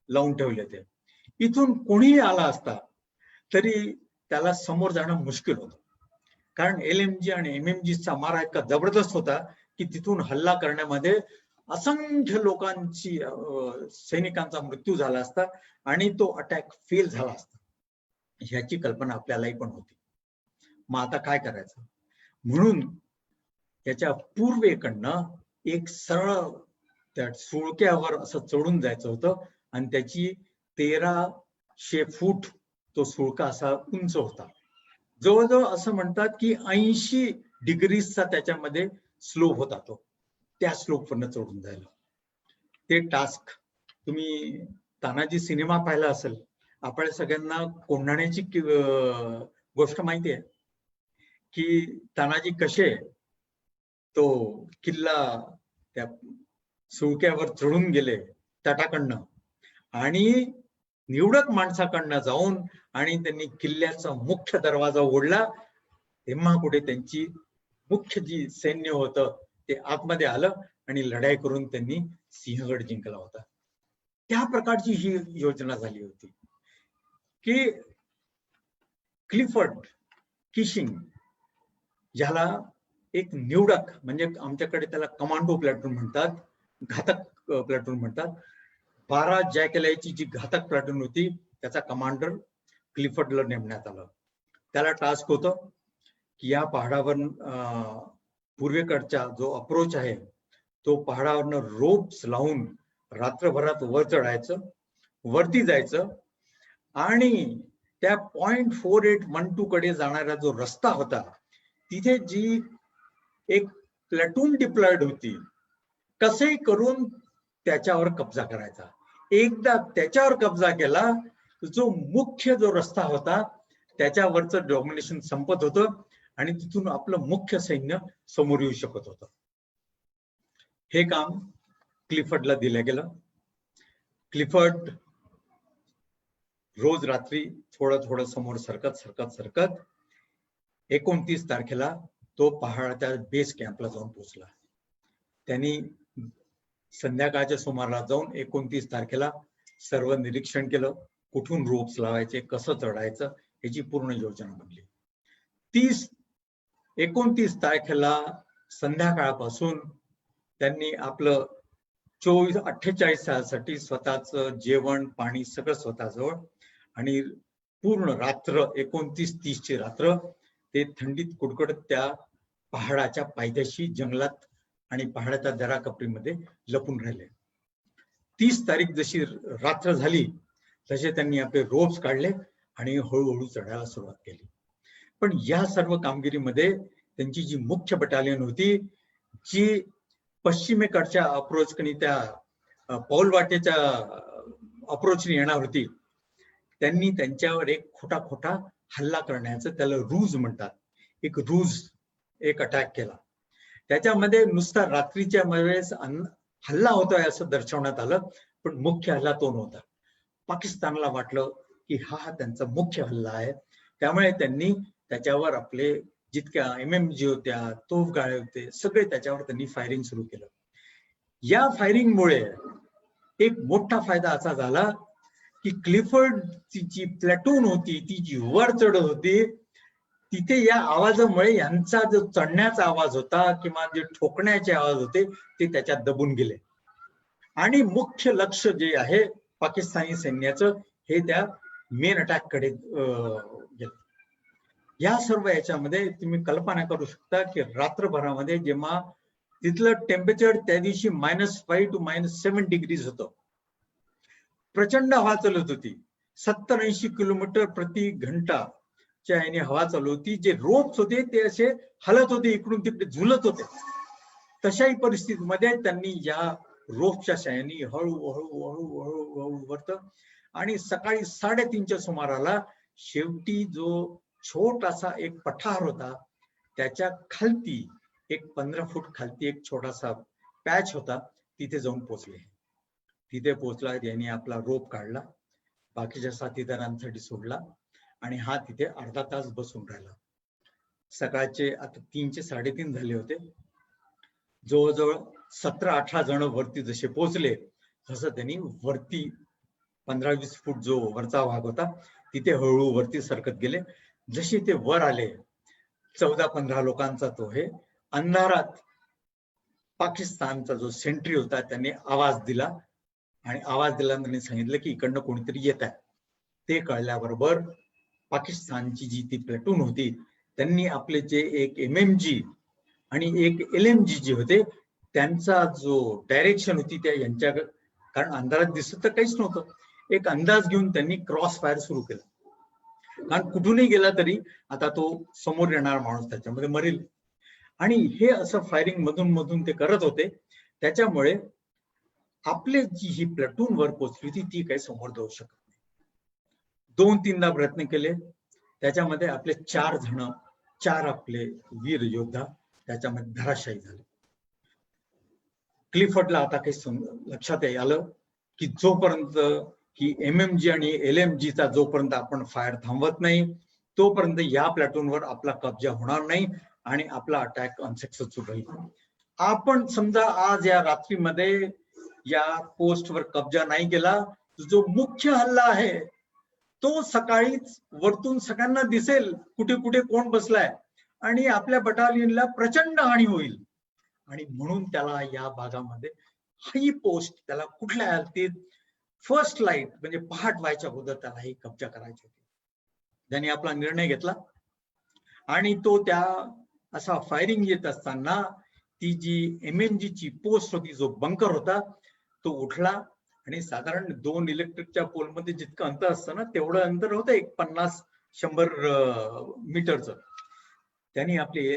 लावून ठेवले होते. इथून कोणीही आला असता तरी त्याला समोर जाणं मुश्किल होतं, कारण LMG आणि MMGचा मारा इतका जबरदस्त होता की तिथून हल्ला करण्यामध्ये असंख्य लोकांची सैनिकांचा मृत्यू झाला असता आणि तो अटॅक फेल झाला असता. ह्याची कल्पना आपल्यालाही पण होती. मग आता काय करायचं म्हणून याच्या पूर्वेकडनं एक सरळ त्या सुळक्यावर असं चढून जायचं होतं आणि त्याची 1300 फूट तो सुळका असा उंच होता. जवळजवळ असं म्हणतात की 80 डिग्रीचा त्याच्यामध्ये स्लोप होता. तो त्या स्लोपवरनं चढून जायला ते टास्क. तुम्ही तानाजी सिनेमा पाहिला असेल. आपल्या सगळ्यांना कोंढाण्याची गोष्ट माहिती आहे की तानाजी कसे तो किल्ला त्या सुळक्यावर चढून गेले तटाकडनं आणि निवडक माणसाकडनं जाऊन आणि त्यांनी किल्ल्याचा मुख्य दरवाजा ओढला. तेव्हा कुठे त्यांची मुख्य जी सैन्य होतं ते आतमध्ये आलं आणि लढाई करून त्यांनी सिंहगड जिंकला होता. त्या प्रकारची ही योजना झाली होती की क्लिफर्ड किशिंग ज्याला एक निवडक म्हणजे आमच्याकडे त्याला कमांडो प्लॅटून म्हणतात, घातक प्लॅटून म्हणतात. 12 जॅकलायची जी घातक प्लॅटून होती त्याचा कमांडर क्लिफर्डला नेमण्यात आलं. त्याला टास्क होतं की या पहाडावर पूर्वेकडचा जो अप्रोच आहे तो पहाडावरनं रोप्स लावून रात्रभरात वर चढायचं, वरती जायचं आणि त्या पॉइंट 4812 कडे जाणारा जो रस्ता होता तिथे जी एक प्लॅटून डिप्लॉयड होती कसंही करून त्याच्यावर कब्जा करायचा. एकदा त्याच्यावर कब्जा केला जो मुख्य जो रस्ता होता त्याच्यावरचं डॉमिनेशन संपत होतं आणि तिथून आपलं मुख्य सैन्य समोर येऊ शकत होतं. हे काम क्लिफर्डला दिलं गेलं. क्लिफर्ड रोज रात्री थोडं समोर सरकत 29 तारखेला तो पहाडाच्या बेस कॅम्पला जाऊन पोहोचला. त्यांनी संध्याकाळच्या सुमाराला जाऊन 29 तारखेला सर्व निरीक्षण केलं, कुठून रोप्स लावायचे, कसं चढायचं याची पूर्ण योजना बनली. 29 तारखेला संध्याकाळपासून त्यांनी आपलं 48 तासासाठी स्वतःचं जेवण पाणी सगळं स्वतःजवळ, आणि पूर्ण रात्र 29-30 ची रात्र ते थंडीत कुडकुडत त्या पहाडाच्या पायथ्याशी जंगलात आणि पहाडाच्या दराकपरीमध्ये लपून राहिले. 30 तारीख जशी रात्र झाली तसे त्यांनी आपले रोप्स काढले आणि हळूहळू चढायला सुरुवात केली. पण या सर्व कामगिरीमध्ये त्यांची जी मुख्य बटालियन होती, जी पश्चिमेकडच्या अप्रोचकडे त्या पौलवाटेच्या अप्रोचने येणार होती, त्यांनी त्यांच्यावर एक खोटा हल्ला करण्याचं, त्याला रूज म्हणतात, एक अटॅक केला. त्याच्यामध्ये नुसता रात्रीच्या वेळेस हल्ला होतोय असं दर्शवण्यात आलं, पण मुख्य हल्ला तो नव्हता. पाकिस्तानला वाटलं की हा त्यांचा मुख्य हल्ला आहे, त्यामुळे त्यांनी त्याच्यावर आपले जितक्या MMG होत्या, तोफगाळे होते, सगळे त्याच्यावर त्यांनी फायरिंग सुरू केलं. या फायरिंगमुळे एक मोठा फायदा असा झाला की क्लिफर्डची जी प्लॅटून होती, ती जी वर चढत होती, तिथे या आवाजामुळे यांचा जो चढण्याचा आवाज होता किंवा जे ठोकण्याचे आवाज होते ते त्याच्यात दबून गेले, आणि मुख्य लक्ष जे आहे पाकिस्तानी सैन्याचं हे त्या मेन अटॅक कडे गेलं. या सर्व याच्यामध्ये तुम्ही कल्पना करू शकता की रात्रभरामध्ये जेव्हा तिथलं टेम्परेचर त्या दिवशी -5 to -7 डिग्रीज होतं, प्रचंड हवा चालत होती, 70-80 किलोमीटर प्रति घंटाच्या याने हवा चालू होती. जे रोप्स होते ते असे हलत होते, इकडून तिकडे झुलत होते. तशाही परिस्थितीमध्ये त्यांनी या रोप्सच्या साहाय्याने हळूहळू वरत, आणि सकाळी 3:30च्या सुमाराला शेवटी जो छोटासा एक पठार होता त्याच्या खालती एक 15 फूट खालती एक छोटासा पॅच होता, तिथे जाऊन पोहोचले. तिथे पोहोचला, यांनी आपला रोप काढला, बाकीच्या साथीदारांसाठी सोडला, आणि हा तिथे अर्धा तास बसून राहिला. सकाळचे आता 3:03 झाले होते. जवळजवळ 17-18 जण वरती जसे पोहोचले तसं त्यांनी वरती 15-20 फूट जो वरचा भाग होता तिथे हळूहळू वरती सरकत गेले. जसे ते वर आले, 14-15 लोकांचा तो हे अंधारात पाकिस्तानचा जो सेंट्री होता त्याने आवाज दिला, आणि आवाज दिल्यानंतर सांगितलं की इकडनं कोणीतरी येत आहे. ते कळल्याबरोबर पाकिस्तानची जी ती प्लॅटून होती त्यांनी आपले जे एक MMG आणि एक LMG जे होते त्यांचा जो डायरेक्शन होती त्या यांच्या, कारण अंधारात दिसत तर काहीच नव्हतं, एक अंदाज घेऊन त्यांनी क्रॉस फायर सुरू केला. कारण कुठूनही गेला तरी आता तो समोर येणार माणूस त्याच्यामध्ये मरेल, आणि हे असं फायरिंग मधून मधून ते करत होते. त्याच्यामुळे आपले जी ही प्लॅटून वर पोहोचली होती ती काही समोर जाऊ शकत नाही. 2-3दा प्रयत्न केले, त्याच्यामध्ये आपले 4 आपले वीर योद्धा त्याच्यामध्ये धराशायी झाले. क्लिफर्डला आता काही लक्षात आलं की जोपर्यंत की MMG आणि LMGचा जोपर्यंत आपण फायर थांबवत नाही तोपर्यंत या प्लॅटूनवर आपला कब्जा होणार नाही आणि आपला अटॅक अनसक्सेसफुल राहील. आपण समजा आज या रात्रीमध्ये या पोस्टवर कब्जा नाही केला, जो मुख्य हल्ला आहे तो सकाळीच वरतून सगळ्यांना दिसेल कुठे कुठे कोण बसलाय, आणि आपल्या बटालियनला प्रचंड हानी होईल. आणि म्हणून त्याला या भागामध्ये ही पोस्ट त्याला कुठल्या ते फर्स्ट लाईट म्हणजे पहाट व्हायच्या अगोदर त्याला ही कब्जा करायची होती. त्यांनी आपला निर्णय घेतला, आणि तो त्या असा फायरिंग येत असताना ती जी MMG ची पोस्ट होती, जो बंकर होता, तो उठला, आणि साधारण 2 इलेक्ट्रिकच्या पोलमध्ये जितकं अंतर असतं ना तेवढं अंतर होतं, एक 50-100 मीटरचं. त्यांनी आपले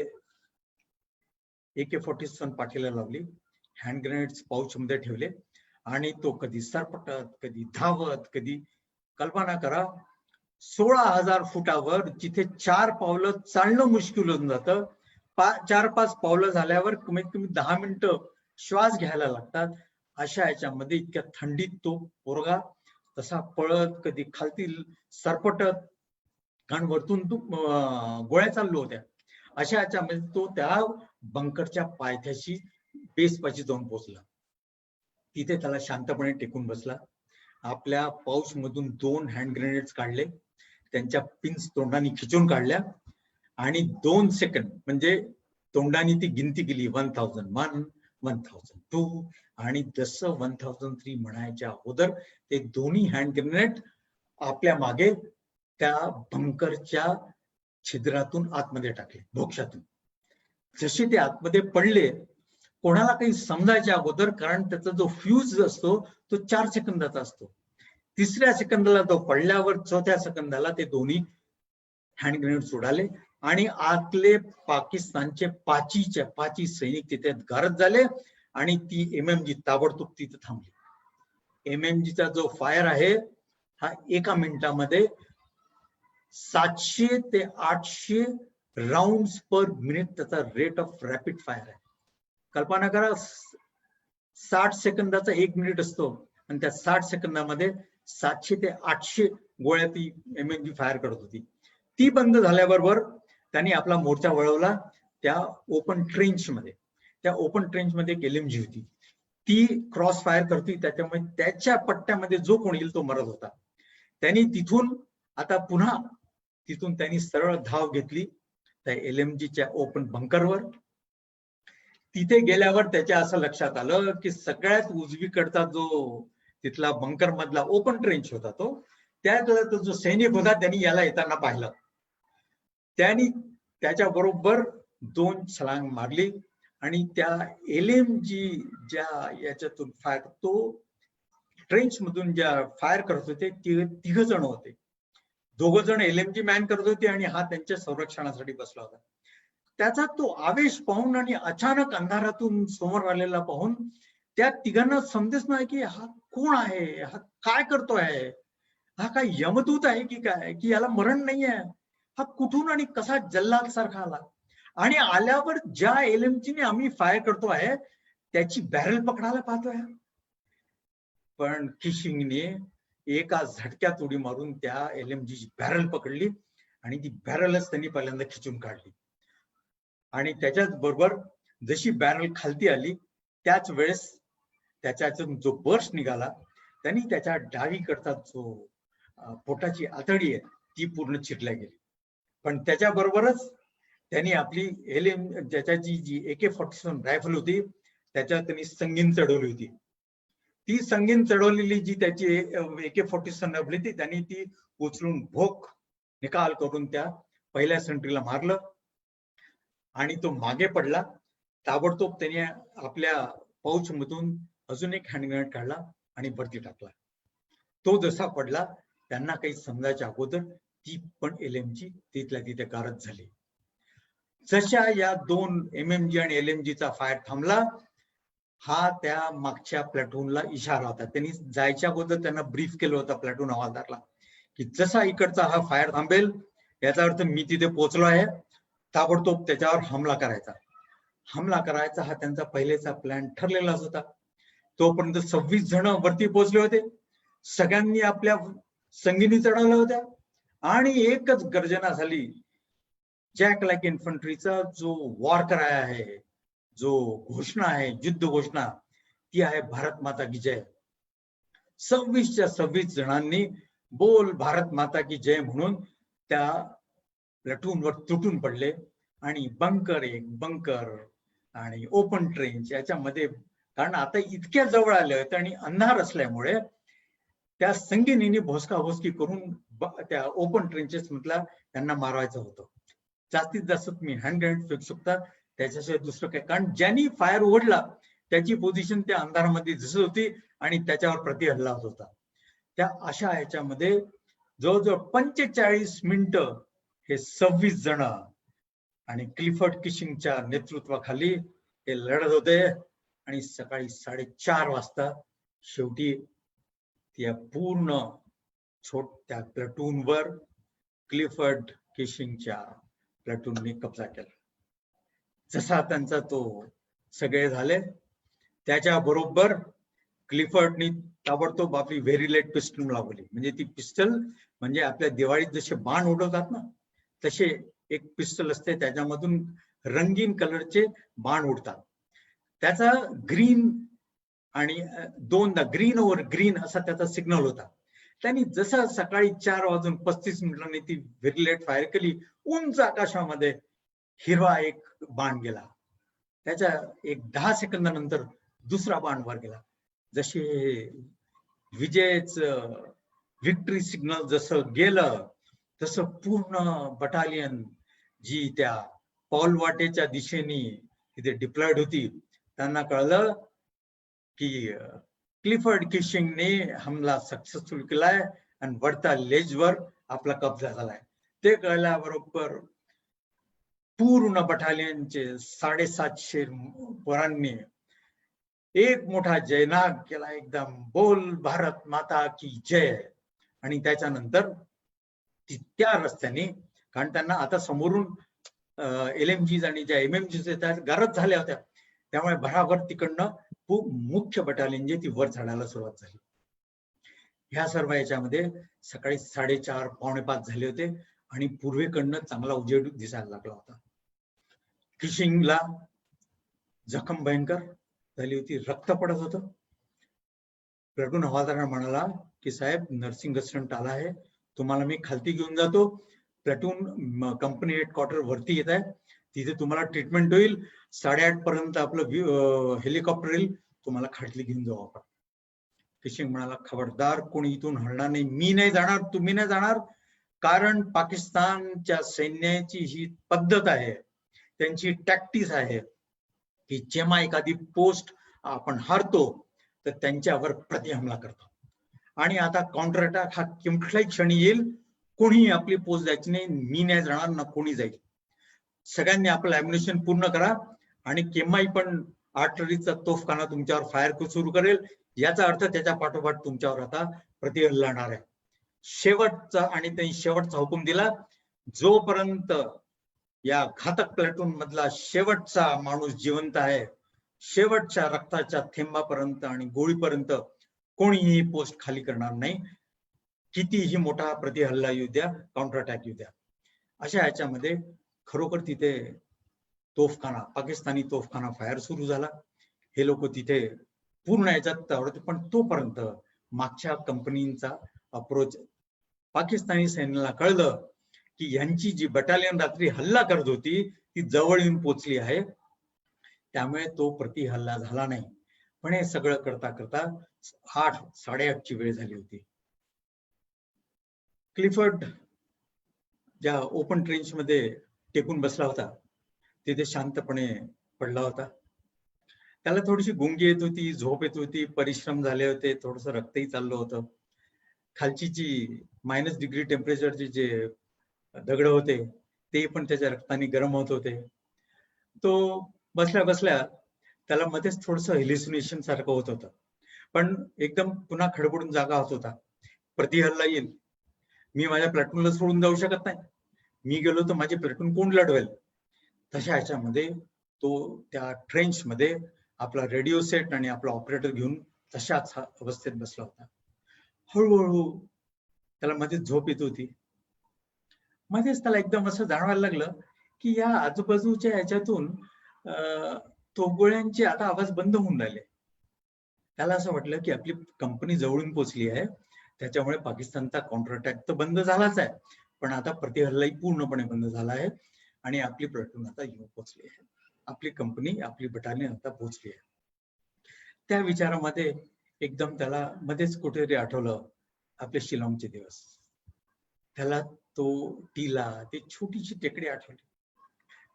AK-47 पाठीला लावली, हँड ग्रेनेड्स पाऊच मध्ये ठेवले, आणि तो कधी सरपटत, कधी धावत, कधी, कल्पना करा 16,000 फुटावर जिथे 4 पावलं चालणं मुश्किल होऊन जातं, 4-5 पावलं झाल्यावर कमीत कमी 10 मिनिटं श्वास घ्यायला लागतात. अशा याच्यामध्ये इतक्या थंडीत तो पोरगा तसा पळत, कधी खालती सरपटत, कारण वरतून गोळ्या चाललो होत्या, अशा याच्यामध्ये तो त्या बंकरच्या पायथ्याशी बेस पाशी जाऊन पोहोचला. तिथे त्याला शांतपणे टेकून बसला. आपल्या पाऊच मधून 2 हँड ग्रेनेड्स काढले, त्यांच्या पिन्स तोंडाने खिचून काढल्या आणि 2 सेकंद म्हणजे तोंडाने ती गिनती केली 1001, 1002 आणि जसं 1003 म्हणायच्या अगोदर ते दोन्ही हँड ग्रेनेड आपल्या मागे त्या बंकरच्या छिद्रातून आतमध्ये टाकले, भोक्षातून. जसे ते आतमध्ये पडले, कोणाला काही समजायच्या अगोदर, कारण त्याचा जो फ्यूज असतो तो 4 सेकंदाचा असतो, 3ऱ्या सेकंदाला तो पडल्यावर 4थ्या सेकंदाला ते दोन्ही हँड ग्रेनेड उडाले आणि आतले पाकिस्तानचे 5 सैनिक तिथे गारद झाले आणि ती MMG ताबडतोब तिथे थांबली. MMGचा जो फायर आहे हा 1 मिनिटामध्ये 700 ते 800 राऊंड्स पर मिनिट त्याचा रेट ऑफ रॅपिड फायर आहे. कल्पना करा, 60 सेकंदाचा 1 मिनिट असतो आणि त्या 60 सेकंदामध्ये 700 ते 800 गोळ्या ती MMG फायर करत होती. ती बंद झाल्याबरोबर त्यांनी आपला मोर्चा वळवला त्या ओपन ट्रेंच मध्ये. त्या ओपन ट्रेंच मध्ये एक LMG होती, ती क्रॉस फायर करते, त्याच्यामुळे त्याच्या पट्ट्यामध्ये जो कोण येईल तो मरत होता. त्यांनी तिथून आता पुन्हा तिथून त्यांनी सरळ धाव घेतली त्या LMGच्या ओपन बंकरवर. तिथे गेल्यावर त्याच्या असं लक्षात आलं की सगळ्यात उजवीकडचा जो तिथला बंकर मधला ओपन ट्रेंच होता, त्यातला तो जो सैनिक होता त्यांनी याला येताना पाहिलं. त्यांनी त्याच्या बरोबर 2 छलांग मारली आणि त्या LMG ज्या याच्यातून फायर, तो ट्रेंच मधून ज्या फायर करत होते 3 जण होते. 2 जण LMG मॅन करत होते आणि हा त्यांच्या संरक्षणासाठी बसला होता. त्याचा तो आवेश पाहून आणि अचानक अंधारातून समोर आलेला पाहून त्या तिघांना समजेच नाही की हा कोण आहे, हा काय करतोय, हा काय यमदूत आहे की काय, की याला मरण नाही आहे, हा कुठून आणि कसा जल्लाद सारखा आला. आणि आल्यावर ज्या LMGने आम्ही फायर करतो आहे त्याची बॅरल पकडायला पाहतोय. पण किशिंगने एका झटक्यात उडी मारून त्या LMGची बॅरल पकडली आणि ती बॅरलच त्यांनी पहिल्यांदा खिचून काढली. आणि त्याच्याच बरोबर जशी बॅरल खालती आली त्याच वेळेस त्याच्यातून जो बर्स्ट निघाला, त्यांनी त्याच्या डावीकडचा जो पोटाची आतडी आहे ती पूर्ण चिरल्या गेली. पण त्याच्याबरोबरच त्यांनी आपली ज्याची जी AK-47 रायफल होती त्याच्यात त्यांनी संगीन चढवली होती. ती संगीन चढवलेली जी त्याची AK-47 आपली ती त्यांनी ती उचलून भोक निकाल करून त्या पहिल्या सेंट्रीला मारलं आणि तो मागे पडला. ताबडतोब त्याने आपल्या पाऊच मधून अजून एक हँड ग्रेनेड काढला आणि वरती टाकला. तो जसा पडला त्यांना काही समजायच्या अगोदर ती पण LMG तिथल्या तिथे गारद झाली. जशा या 2 MMG आणि LMGचा फायर थांबला, हा त्या मागच्या प्लॅटूनला इशारा होता. त्यांनी जायच्या अगोदर त्यांना ब्रीफ केलं होतं प्लॅटून हवालदारला की जसा इकडचा हा फायर थांबेल याचा अर्थ मी तिथे पोहोचलो आहे, ताबडतोब त्याच्यावर हमला करायचा. हमला करायचा हा त्यांचा पहिलेचा प्लॅन ठरलेलाच होता. तोपर्यंत 26 जण वरती पोहोचले होते, सगळ्यांनी आपल्या संगिनी चढवल्या होत्या आणि एकच गर्जना झाली. जॅक लाईक इन्फंट्रीचा जो वॉर क्राय आहे, जो घोषणा आहे, युद्ध घोषणा, ती आहे भारत माता की जय. 26च्या 26 जणांनी बोल भारत माता की जय म्हणून त्या प्लॅटूनवर तुटून पडले आणि बंकर एक बंकर आणि ओपन ट्रेंच याच्यामध्ये, कारण आता इतक्या जवळ आले होते आणि अंधार असल्यामुळे त्या संगिनीने भोसकाभोसकी करून त्या ओपन ट्रेंचेस मधला त्यांना मारवायचं होतं. जास्तीत जास्त तुम्ही हँड ग्रेनेड फेकू शकता, त्याच्याशिवाय दुसरं काय, कारण ज्यांनी फायर उघडला त्याची पोझिशन त्या अंधारामध्ये दिसत होती आणि त्याच्यावर प्रतिहल्ला होत होता. त्या अशा याच्यामध्ये जवळजवळ 45 मिनिटं हे 26 जण आणि क्लिफर्ड किशिंगच्या नेतृत्वाखाली हे लढत होते आणि सकाळी 4:30 वाजता शेवटी त्या पूर्ण छोट्या प्लॅटूनवर क्लिफर्ड किशिंगच्या प्लॅटूनने कब्जा केला. जसा त्यांचा तो सगळे झाले, त्याच्याबरोबर क्लिफर्डनी ताबडतोब आपली व्हेरी लेट पिस्टल लावली. म्हणजे ती पिस्टल म्हणजे आपल्या दिवाळीत जसे बाण उडवतात ना, तसे एक पिस्टल असते, त्याच्यामधून रंगीन कलरचे बाण उडतात. त्याचा ग्रीन आणि दोनदा ग्रीन ओव्हर ग्रीन असा त्याचा सिग्नल होता. त्यांनी जसं सकाळी 4:35 ती व्हिरलेट फायर केली, उंच आकाशामध्ये हिरवा एक बाण गेला. त्याच्या एक 10 सेकंदानंतर दुसरा बाण वर गेला. जसे विजयच विक्ट्री सिग्नल जसं गेलं तसं पूर्ण बटालियन जी त्या पॉलवाटेच्या दिशेने तिथे डिप्लॉयड होती, त्यांना कळलं की क्लिफर्ड किशिंगने हमला सक्सेसफुल केलाय आणि वरता लेजवर आपला कब्जा झालाय. ते कळल्याबरोबर पूर्ण बटालियनचे 750 पोरांनी एक मोठा जयनाद केला, एकदम बोल भारत माता की जय. आणि त्याच्यानंतर त्या रस्त्याने, कारण त्यांना आता समोरून LMGs आणि ज्या MMGs त्या गारद झाल्या होत्या, त्यामुळे भराभर तिकडनं मुख्य बटालियन जे ती वर चढायला सुरुवात झाली. ह्या सर्व याच्यामध्ये सकाळी 4:30 पावणे 5 झाले होते आणि पूर्वेकडनं चांगला उजेड दिसायला लागला होता. किशिंगला जखम भयंकर झाली होती, रक्त पडत होतं. प्लटून हवालदार म्हणाला की साहेब नर्सिंग असिस्टंट आला आहे, तुम्हाला मी खालती घेऊन जातो, प्लटून कंपनी हेडक्वार्टर वरती येत आहे, तिथे तुम्हाला ट्रीटमेंट होईल, 8:30 पर्यंत आपलं हेलिकॉप्टर येईल, तुम्हाला खालती घेऊन जाऊ आपण. किशिंग म्हणाला खबरदार कोणी इथून हलणार नाही, मी नाही जाणार, तुम्ही नाही जाणार, कारण पाकिस्तानच्या सैन्याची ही पद्धत आहे, त्यांची टॅक्टिस आहे की जेव्हा एखादी पोस्ट आपण हारतो तर त्यांच्यावर प्रतिहमला करतो. आणि आता काउंटर अटॅक हा कुठल्याही क्षणी येईल, कोणीही आपली पोस्ट द्यायची नाही, मी नाही जाणार ना कोणी जाईल. सगळ्यांनी आपलं ॲम्युनिशन पूर्ण करा आणि केव्हाही पण आर्टलरीचा तोफखाना तुमच्यावर फायर सुरू करेल, याचा अर्थ त्याच्या पाठोपाठ तुमच्यावर आता प्रतिहल्ला येणार आहे. शेवटचा, आणि त्यांनी शेवटचा हुकूम दिला, जोपर्यंत या घातक प्लॅटून मधला शेवटचा माणूस जिवंत आहे, शेवटच्या रक्ताच्या थेंबापर्यंत आणि गोळीपर्यंत कोणीही पोस्ट खाली करणार नाही, कितीही मोठा प्रतिहल्ला येऊ द्या, काउंटर अटॅक येऊ द्या. अशा ह्याच्यामध्ये खरोखर तिथे तोफखाना, पाकिस्तानी तोफखाना फायर सुरू झाला. हे लोक तिथे पूर्ण याच्यात होते, पण तोपर्यंत मागच्या कंपनीचा अप्रोच, पाकिस्तानी सैन्याला कळलं की यांची जी बटालियन रात्री हल्ला करत होती ती जवळ येऊन पोचली आहे, त्यामुळे तो प्रतिहल्ला झाला नाही. पण हे सगळं करता करता 8:30ची वेळ झाली होती. क्लिफर्ड ज्या ओपन ट्रेंच मध्ये टेकून बसला होता, तिथे शांतपणे पडला होता. त्याला थोडीशी गुंगी येत होती, झोप येत होती, परिश्रम झाले होते, थोडस रक्तही चाललं होतं. खालची जी -डिग्री टेम्परेचरचे जे दगड होते ते पण त्याच्या रक्ताने गरम होत होते. तो बसल्या बसल्या त्याला मध्येच थोडस हेल्युसिनेशन सारखं होत होतं, पण एकदम पुन्हा खडबडून जागा होत होता. प्रतिहल्ला येईल, मी माझ्या प्लॅटूनला सोडून जाऊ शकत नाही, मी गेलो तर माझे प्लॅटून कोण लढवेल. तशा ह्याच्यामध्ये तो त्या ट्रेंच मध्ये आपला रेडिओ सेट आणि आपला ऑपरेटर घेऊन तशाच अवस्थेत बसला होता. हळूहळू त्याला मध्येच झोप येत होती. मध्येच त्याला एकदम असं जाणवायला लागलं की या आजूबाजूच्या ह्याच्यातून तोफगोळ्यांचे आता आवाज बंद होऊन राहिले. त्याला असं वाटलं की आपली कंपनी जवळून पोचली आहे, त्याच्यामुळे पाकिस्तानचा काउंटर अटॅक तर बंद झालाच आहे, पण आता प्रतिहल्लाही पूर्णपणे बंद झाला आहे आणि आपली प्लॅटून आता येऊन पोचली आहे, आपली कंपनी, आपली बटालियन आता पोचली आहे. त्या विचारामध्ये एकदम त्याला मध्येच कुठेतरी आठवलं आपले शिलाँगचे दिवस. त्याला तो टीला, ती छोटीशी टेकडी आठवली,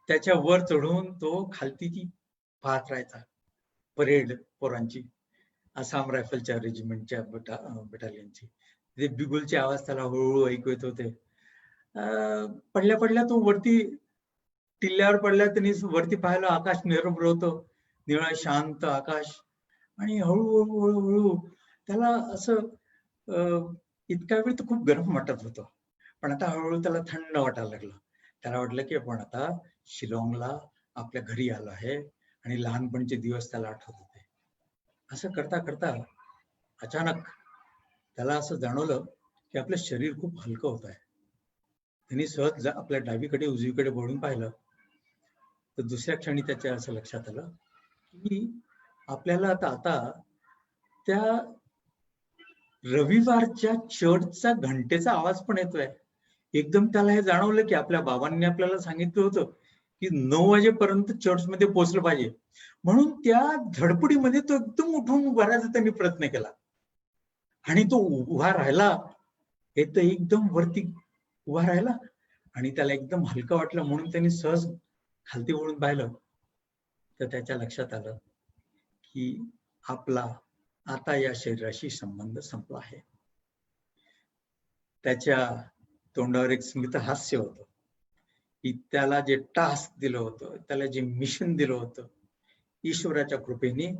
त्याच्या वर चढून तो खालती ती पाहत राहायचा परेड पोरांची, आसाम रायफलच्या रेजिमेंटच्या बटालियनची. ते बिगुलचे आवाज त्याला हळूहळू ऐकू येत होते. पडल्या पडल्या तो वरती टिल्ल्यावर पडल्या, त्यांनी वरती पाहिलं, आकाश निरभ्र होतं, निळा शांत आकाश, आणि हळूहळू हळूहळू त्याला असं इतका वेळ तर खूप गरम वाटत होतं, पण आता हळूहळू त्याला थंड वाटायला लागलं. त्याला वाटलं की आपण आता शिलाँगला आपल्या घरी आलो आहे आणि लहानपणचे दिवस त्याला आठवत होते. असं करता करता अचानक त्याला असं जाणवलं की आपलं शरीर खूप हलकं होत आहे. त्यांनी सहज आपल्या डावीकडे उजवीकडे वळून पाहिलं तर दुसऱ्या क्षणी त्याच्या असं लक्षात आलं की आपल्याला आता त्या रविवारच्या चर्चचा घंटेचा आवाज पण येतोय. एकदम त्याला हे जाणवलं की आपल्या बाबांनी आपल्याला सांगितलं होतं की 9 वाजेपर्यंत चर्चमध्ये पोहोचलं पाहिजे. म्हणून त्या धडपडीमध्ये तो एकदम उठून उभा राहायचा त्यांनी प्रयत्न केला आणि तो उभा राहिला. हे तर एकदम वरती उभा राहिला आणि त्याला एकदम हलकं वाटलं म्हणून त्यांनी सहज खालती वळून पाहिलं तर त्याच्या लक्षात आलं की आपला आता या शरीराशी संबंध संपला आहे. त्याच्या तोंडावर एक स्मित हास्य होतं की त्याला जे टास्क दिलं होतं, त्याला जे मिशन दिलं होतं, ईश्वराच्या कृपेने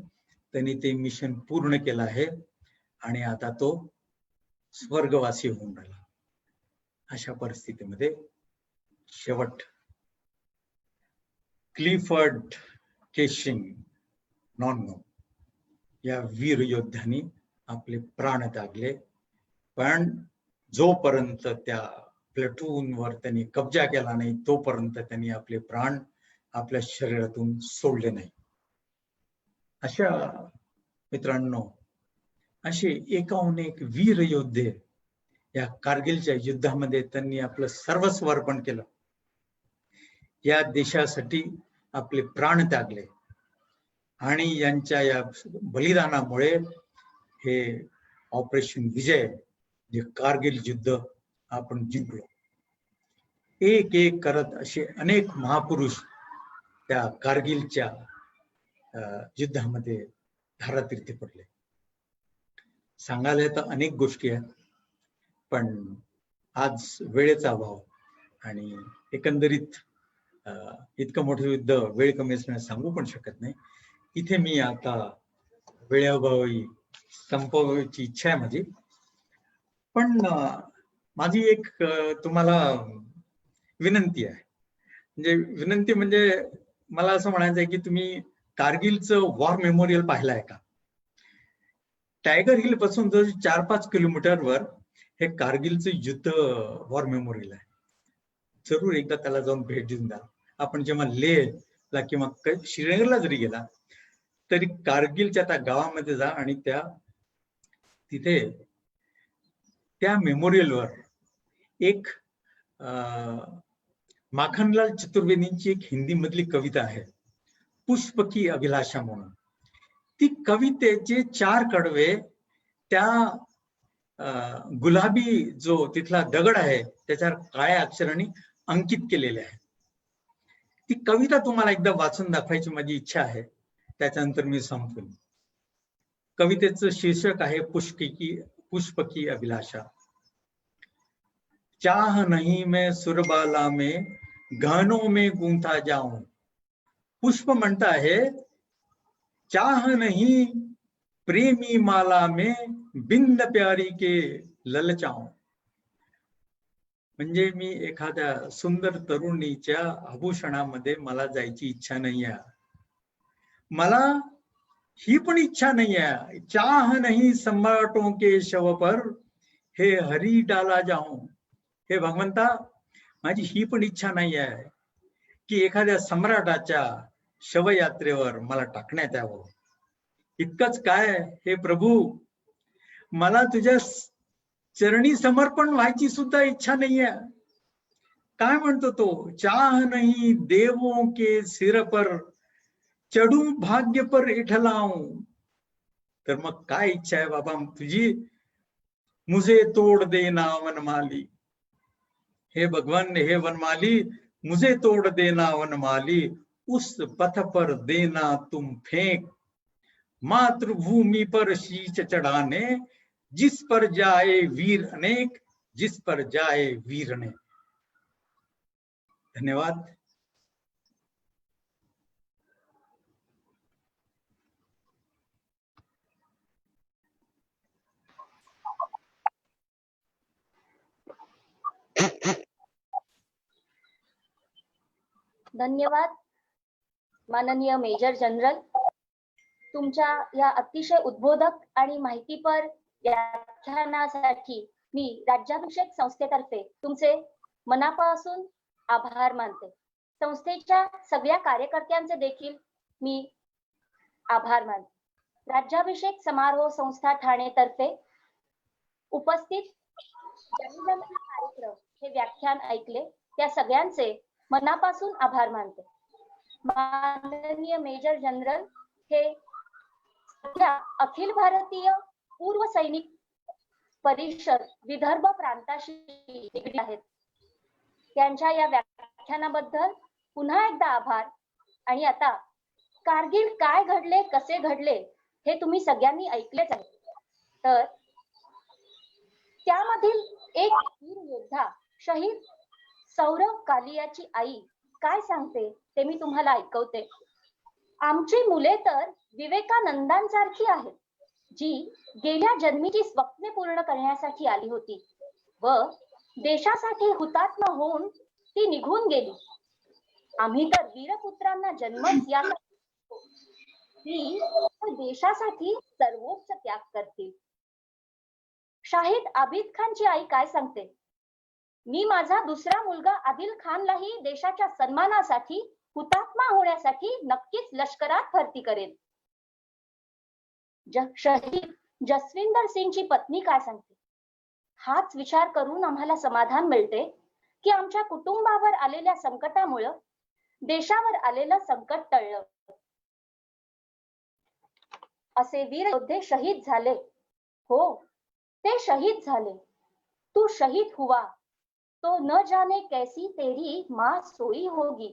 त्यांनी ते मिशन पूर्ण केलं आहे आणि आता तो स्वर्गवासी होऊन राहिला. अशा परिस्थितीमध्ये शेवट क्लिफर्ड केशिंग नॉन या वीर योद्ध्यांनी आपले प्राण त्यागले. पण जोपर्यंत त्या प्लेटूनवर त्यांनी कब्जा केला नाही तोपर्यंत त्यांनी आपले प्राण आपल्या शरीरातून सोडले नाही. अशा मित्रांनो, असे एकाहून एक वीर योद्धे या कारगिलच्या युद्धामध्ये त्यांनी आपलं सर्वस्व अर्पण केलं. या देशासाठी आपले प्राण त्यागले आणि यांच्या या बलिदानामुळे हे ऑपरेशन विजय, जे कारगिल युद्ध आपण जिंकलो. एक एक करत असे अनेक महापुरुष त्या कारगिलच्या युद्धामध्ये धारातीर्थी पडले. सांगायला तर अनेक गोष्टी आहेत, पण आज वेळेचा अभाव आणि एकंदरीत इतकं मोठं युद्ध वेळ कमी असल्याने सांगू पण शकत नाही. इथे मी आता वेळेअभावी संपवायची इच्छा आहे माझी. पण माझी एक तुम्हाला विनंती आहे. विनंती म्हणजे मला असं म्हणायचं आहे की तुम्ही कारगिलचं वॉर मेमोरियल पाहिलं आहे का? टायगर हिल पासून जर 4-5 किलोमीटरवर हे कारगिलचं युद्ध वॉर मेमोरियल आहे. जरूर एकदा त्याला जाऊन भेट देऊन द्या. आपण जेव्हा लेहला किंवा श्रीनगरला जरी गेला तरी कारगिलच्या त्या गावामध्ये जा आणि तिथे त्या मेमोरियलवर एक माखनलाल चतुर्वेदींची एक हिंदी मधली कविता आहे, पुष्प की अभिलाषा म्हणून. ती कवितेचे 4 कडवे त्या गुलाबी जो तिथला दगड आहे त्याच्यावर काळ्या अक्षरांनी अंकित केलेले आहे. ती कविता तुम्हाला एकदा वाचून दाखवायची माझी इच्छा आहे. त्याच्यानंतर मी संपवेन. कवितेचं शीर्षक आहे पुष्प की अभिलाषा. चाह नहीं मैं सुरबाला में गहनों में गूंथा जाऊं. पुष्प म्हणता है चाह नहीं प्रेमी माला में बिंद प्यारी के ललचाऊं. म्हणजे मी एखाद्या सुंदर तरुणीच्या आभूषणामध्ये मला जायची इच्छा नाहीये. मला ही पण इच्छा नाहीये. चाह नहीं सम्राटों के शव पर हे हरी डाला जाऊं. हे भगवंता, माझी ही पण इच्छा नाही आहे की एखाद्या सम्राटाच्या शवयात्रेवर मला टाकण्यात यावं. इतकंच काय हे प्रभू, मला तुझ्या चरणी समर्पण व्हायची सुद्धा इच्छा नाहीये. काय म्हणतो तो? चाह नहीं देवों के सिर पर चढू भाग्य पर इठलाऊं. तर मग काय इच्छा आहे बाबा तुझी? मुझे तोड देना वनमाली. हे भगवान, हे वनमाली, मुझे तोड़ देना वनमाली, उस पथ पर देना तुम फेंक, मातृभूमि पर शीश चढ़ाने, जिस पर जाए वीर अनेक, जिस पर जाए वीर अनेक. धन्यवाद. धन्यवाद माननीय मेजर जनरल. तुमच्या या अतिशय उद्बोधक आणि माहितीपर व्याख्यानासाठी मी राज्याभिषेक संस्थेतर्फे तुमचे मनापासून आभार मानते. संस्थेच्या सगळ्या कार्यकर्त्यांचे देखील मी आभार मानते. राज्याभिषेक समारोह संस्था ठाणे तर्फे उपस्थित जनगणना कार्यक्रम हे व्याख्यान ऐकले त्या सगळ्यांचे मनापासून आभार मानते. माननीय मेजर जनरल हे सध्या अखिल भारतीय पूर्व सैनिक परिषद विदर्भ प्रांताशी निगडीत आहेत. त्यांच्या या व्याख्यानाबद्दल पुन्हा एकदा आभार. आणि आता कारगिल काय घडले, कसे घडले हे तुम्ही सगळ्यांनी ऐकलेच आहे. तर त्यामधील एक वीर योद्धा शहीद सौरव कालियाची आई काय सांगते ते मी तुम्हाला ऐकवते. आमची मुले तर विवेकानंदांसारखी आहेत, जी गेल्या जन्मीची स्वप्ने पूर्ण करण्यासाठी आली होती व देशासाठी हुतात्मा होऊन ती निघून गेली. आम्ही तर वीरपुत्रांना जन्मच यासाठी देशासाठी सर्वोच्च त्याग करतील. शाहिद आबिद खानची आई काय सांगते. मी माझा दुसरा मुलगा आदिल खानलाही देशाच्या सन्मानासाठी हुतात्मा होण्यासाठी नक्कीच लष्करात भरती करेल. शहीद जसविंदर सिंगची पत्नी काय सांगते. हाच विचार करून आम्हाला समाधान मिळते की आमच्या कुटुंबावर आलेल्या संकटामुळे देशावर आलेलं संकट टळलं. असे वीर योद्धे शहीद झाले. हो, ते शहीद झाले. तू शहीद हुआ तो न जाने कैसी तेरी माँ सोई होगी.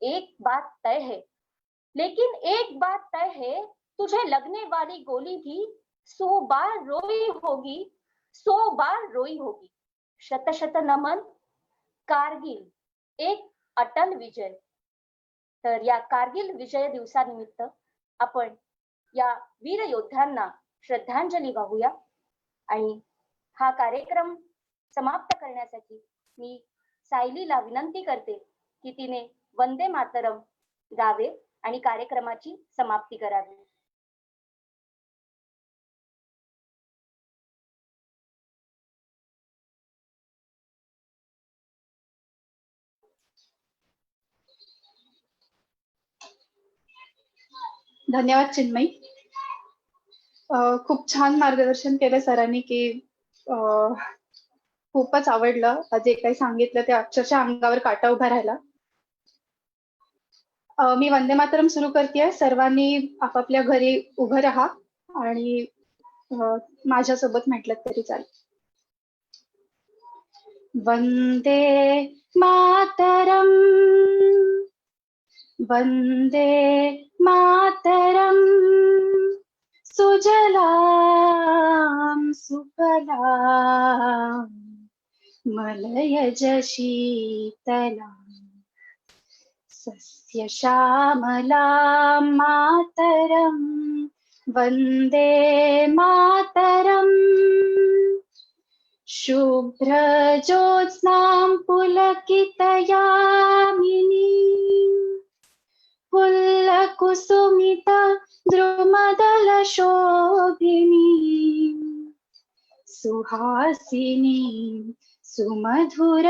एक बात तय है, लेकिन एक बात तय है, तुझे लगने वाली गोली भी 100 बार रोई होगी, 100 बार रोई होगी. शत शत नमन. कारगिल एक अटल विजय. तर या कारगिल विजय दिवसानिमित्त आपण या वीर योद्ध्यांना श्रद्धांजली वाहूया. आणि हा कार्यक्रम समाप्त करण्यासाठी मी सायलीला विनंती करते की तिने वंदे मातरम गावे आणि कार्यक्रमाची समाप्ती करावी. धन्यवाद चिन्मयी. खूप छान मार्गदर्शन केलं सरांनी की खूपच आवडलं. जे काही सांगितलं ते अक्षरशः अंगावर काटा उभा राहिला. मी वंदे मातरम सुरू करतेय. सर्वांनी आपापल्या घरी उभं राहा आणि माझ्यासोबत म्हटलं तरी चालेल. वंदे मातरम, वंदे मातरम, सुजलाम सुफलाम मलयज शीतलाम सस्य श्यामलाम मातरम वंदे मातरम. शुभ्र ज्योत्स्नां पुलकितयामिनीं फुल्लकुसुमिता द्रुमदलशोभिनीं सुहासिनीं सुमधुरभाषिणीं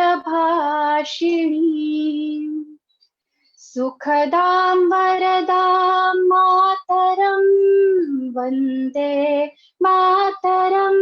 सुखदां वरदां मातरं वन्दे मातरम्.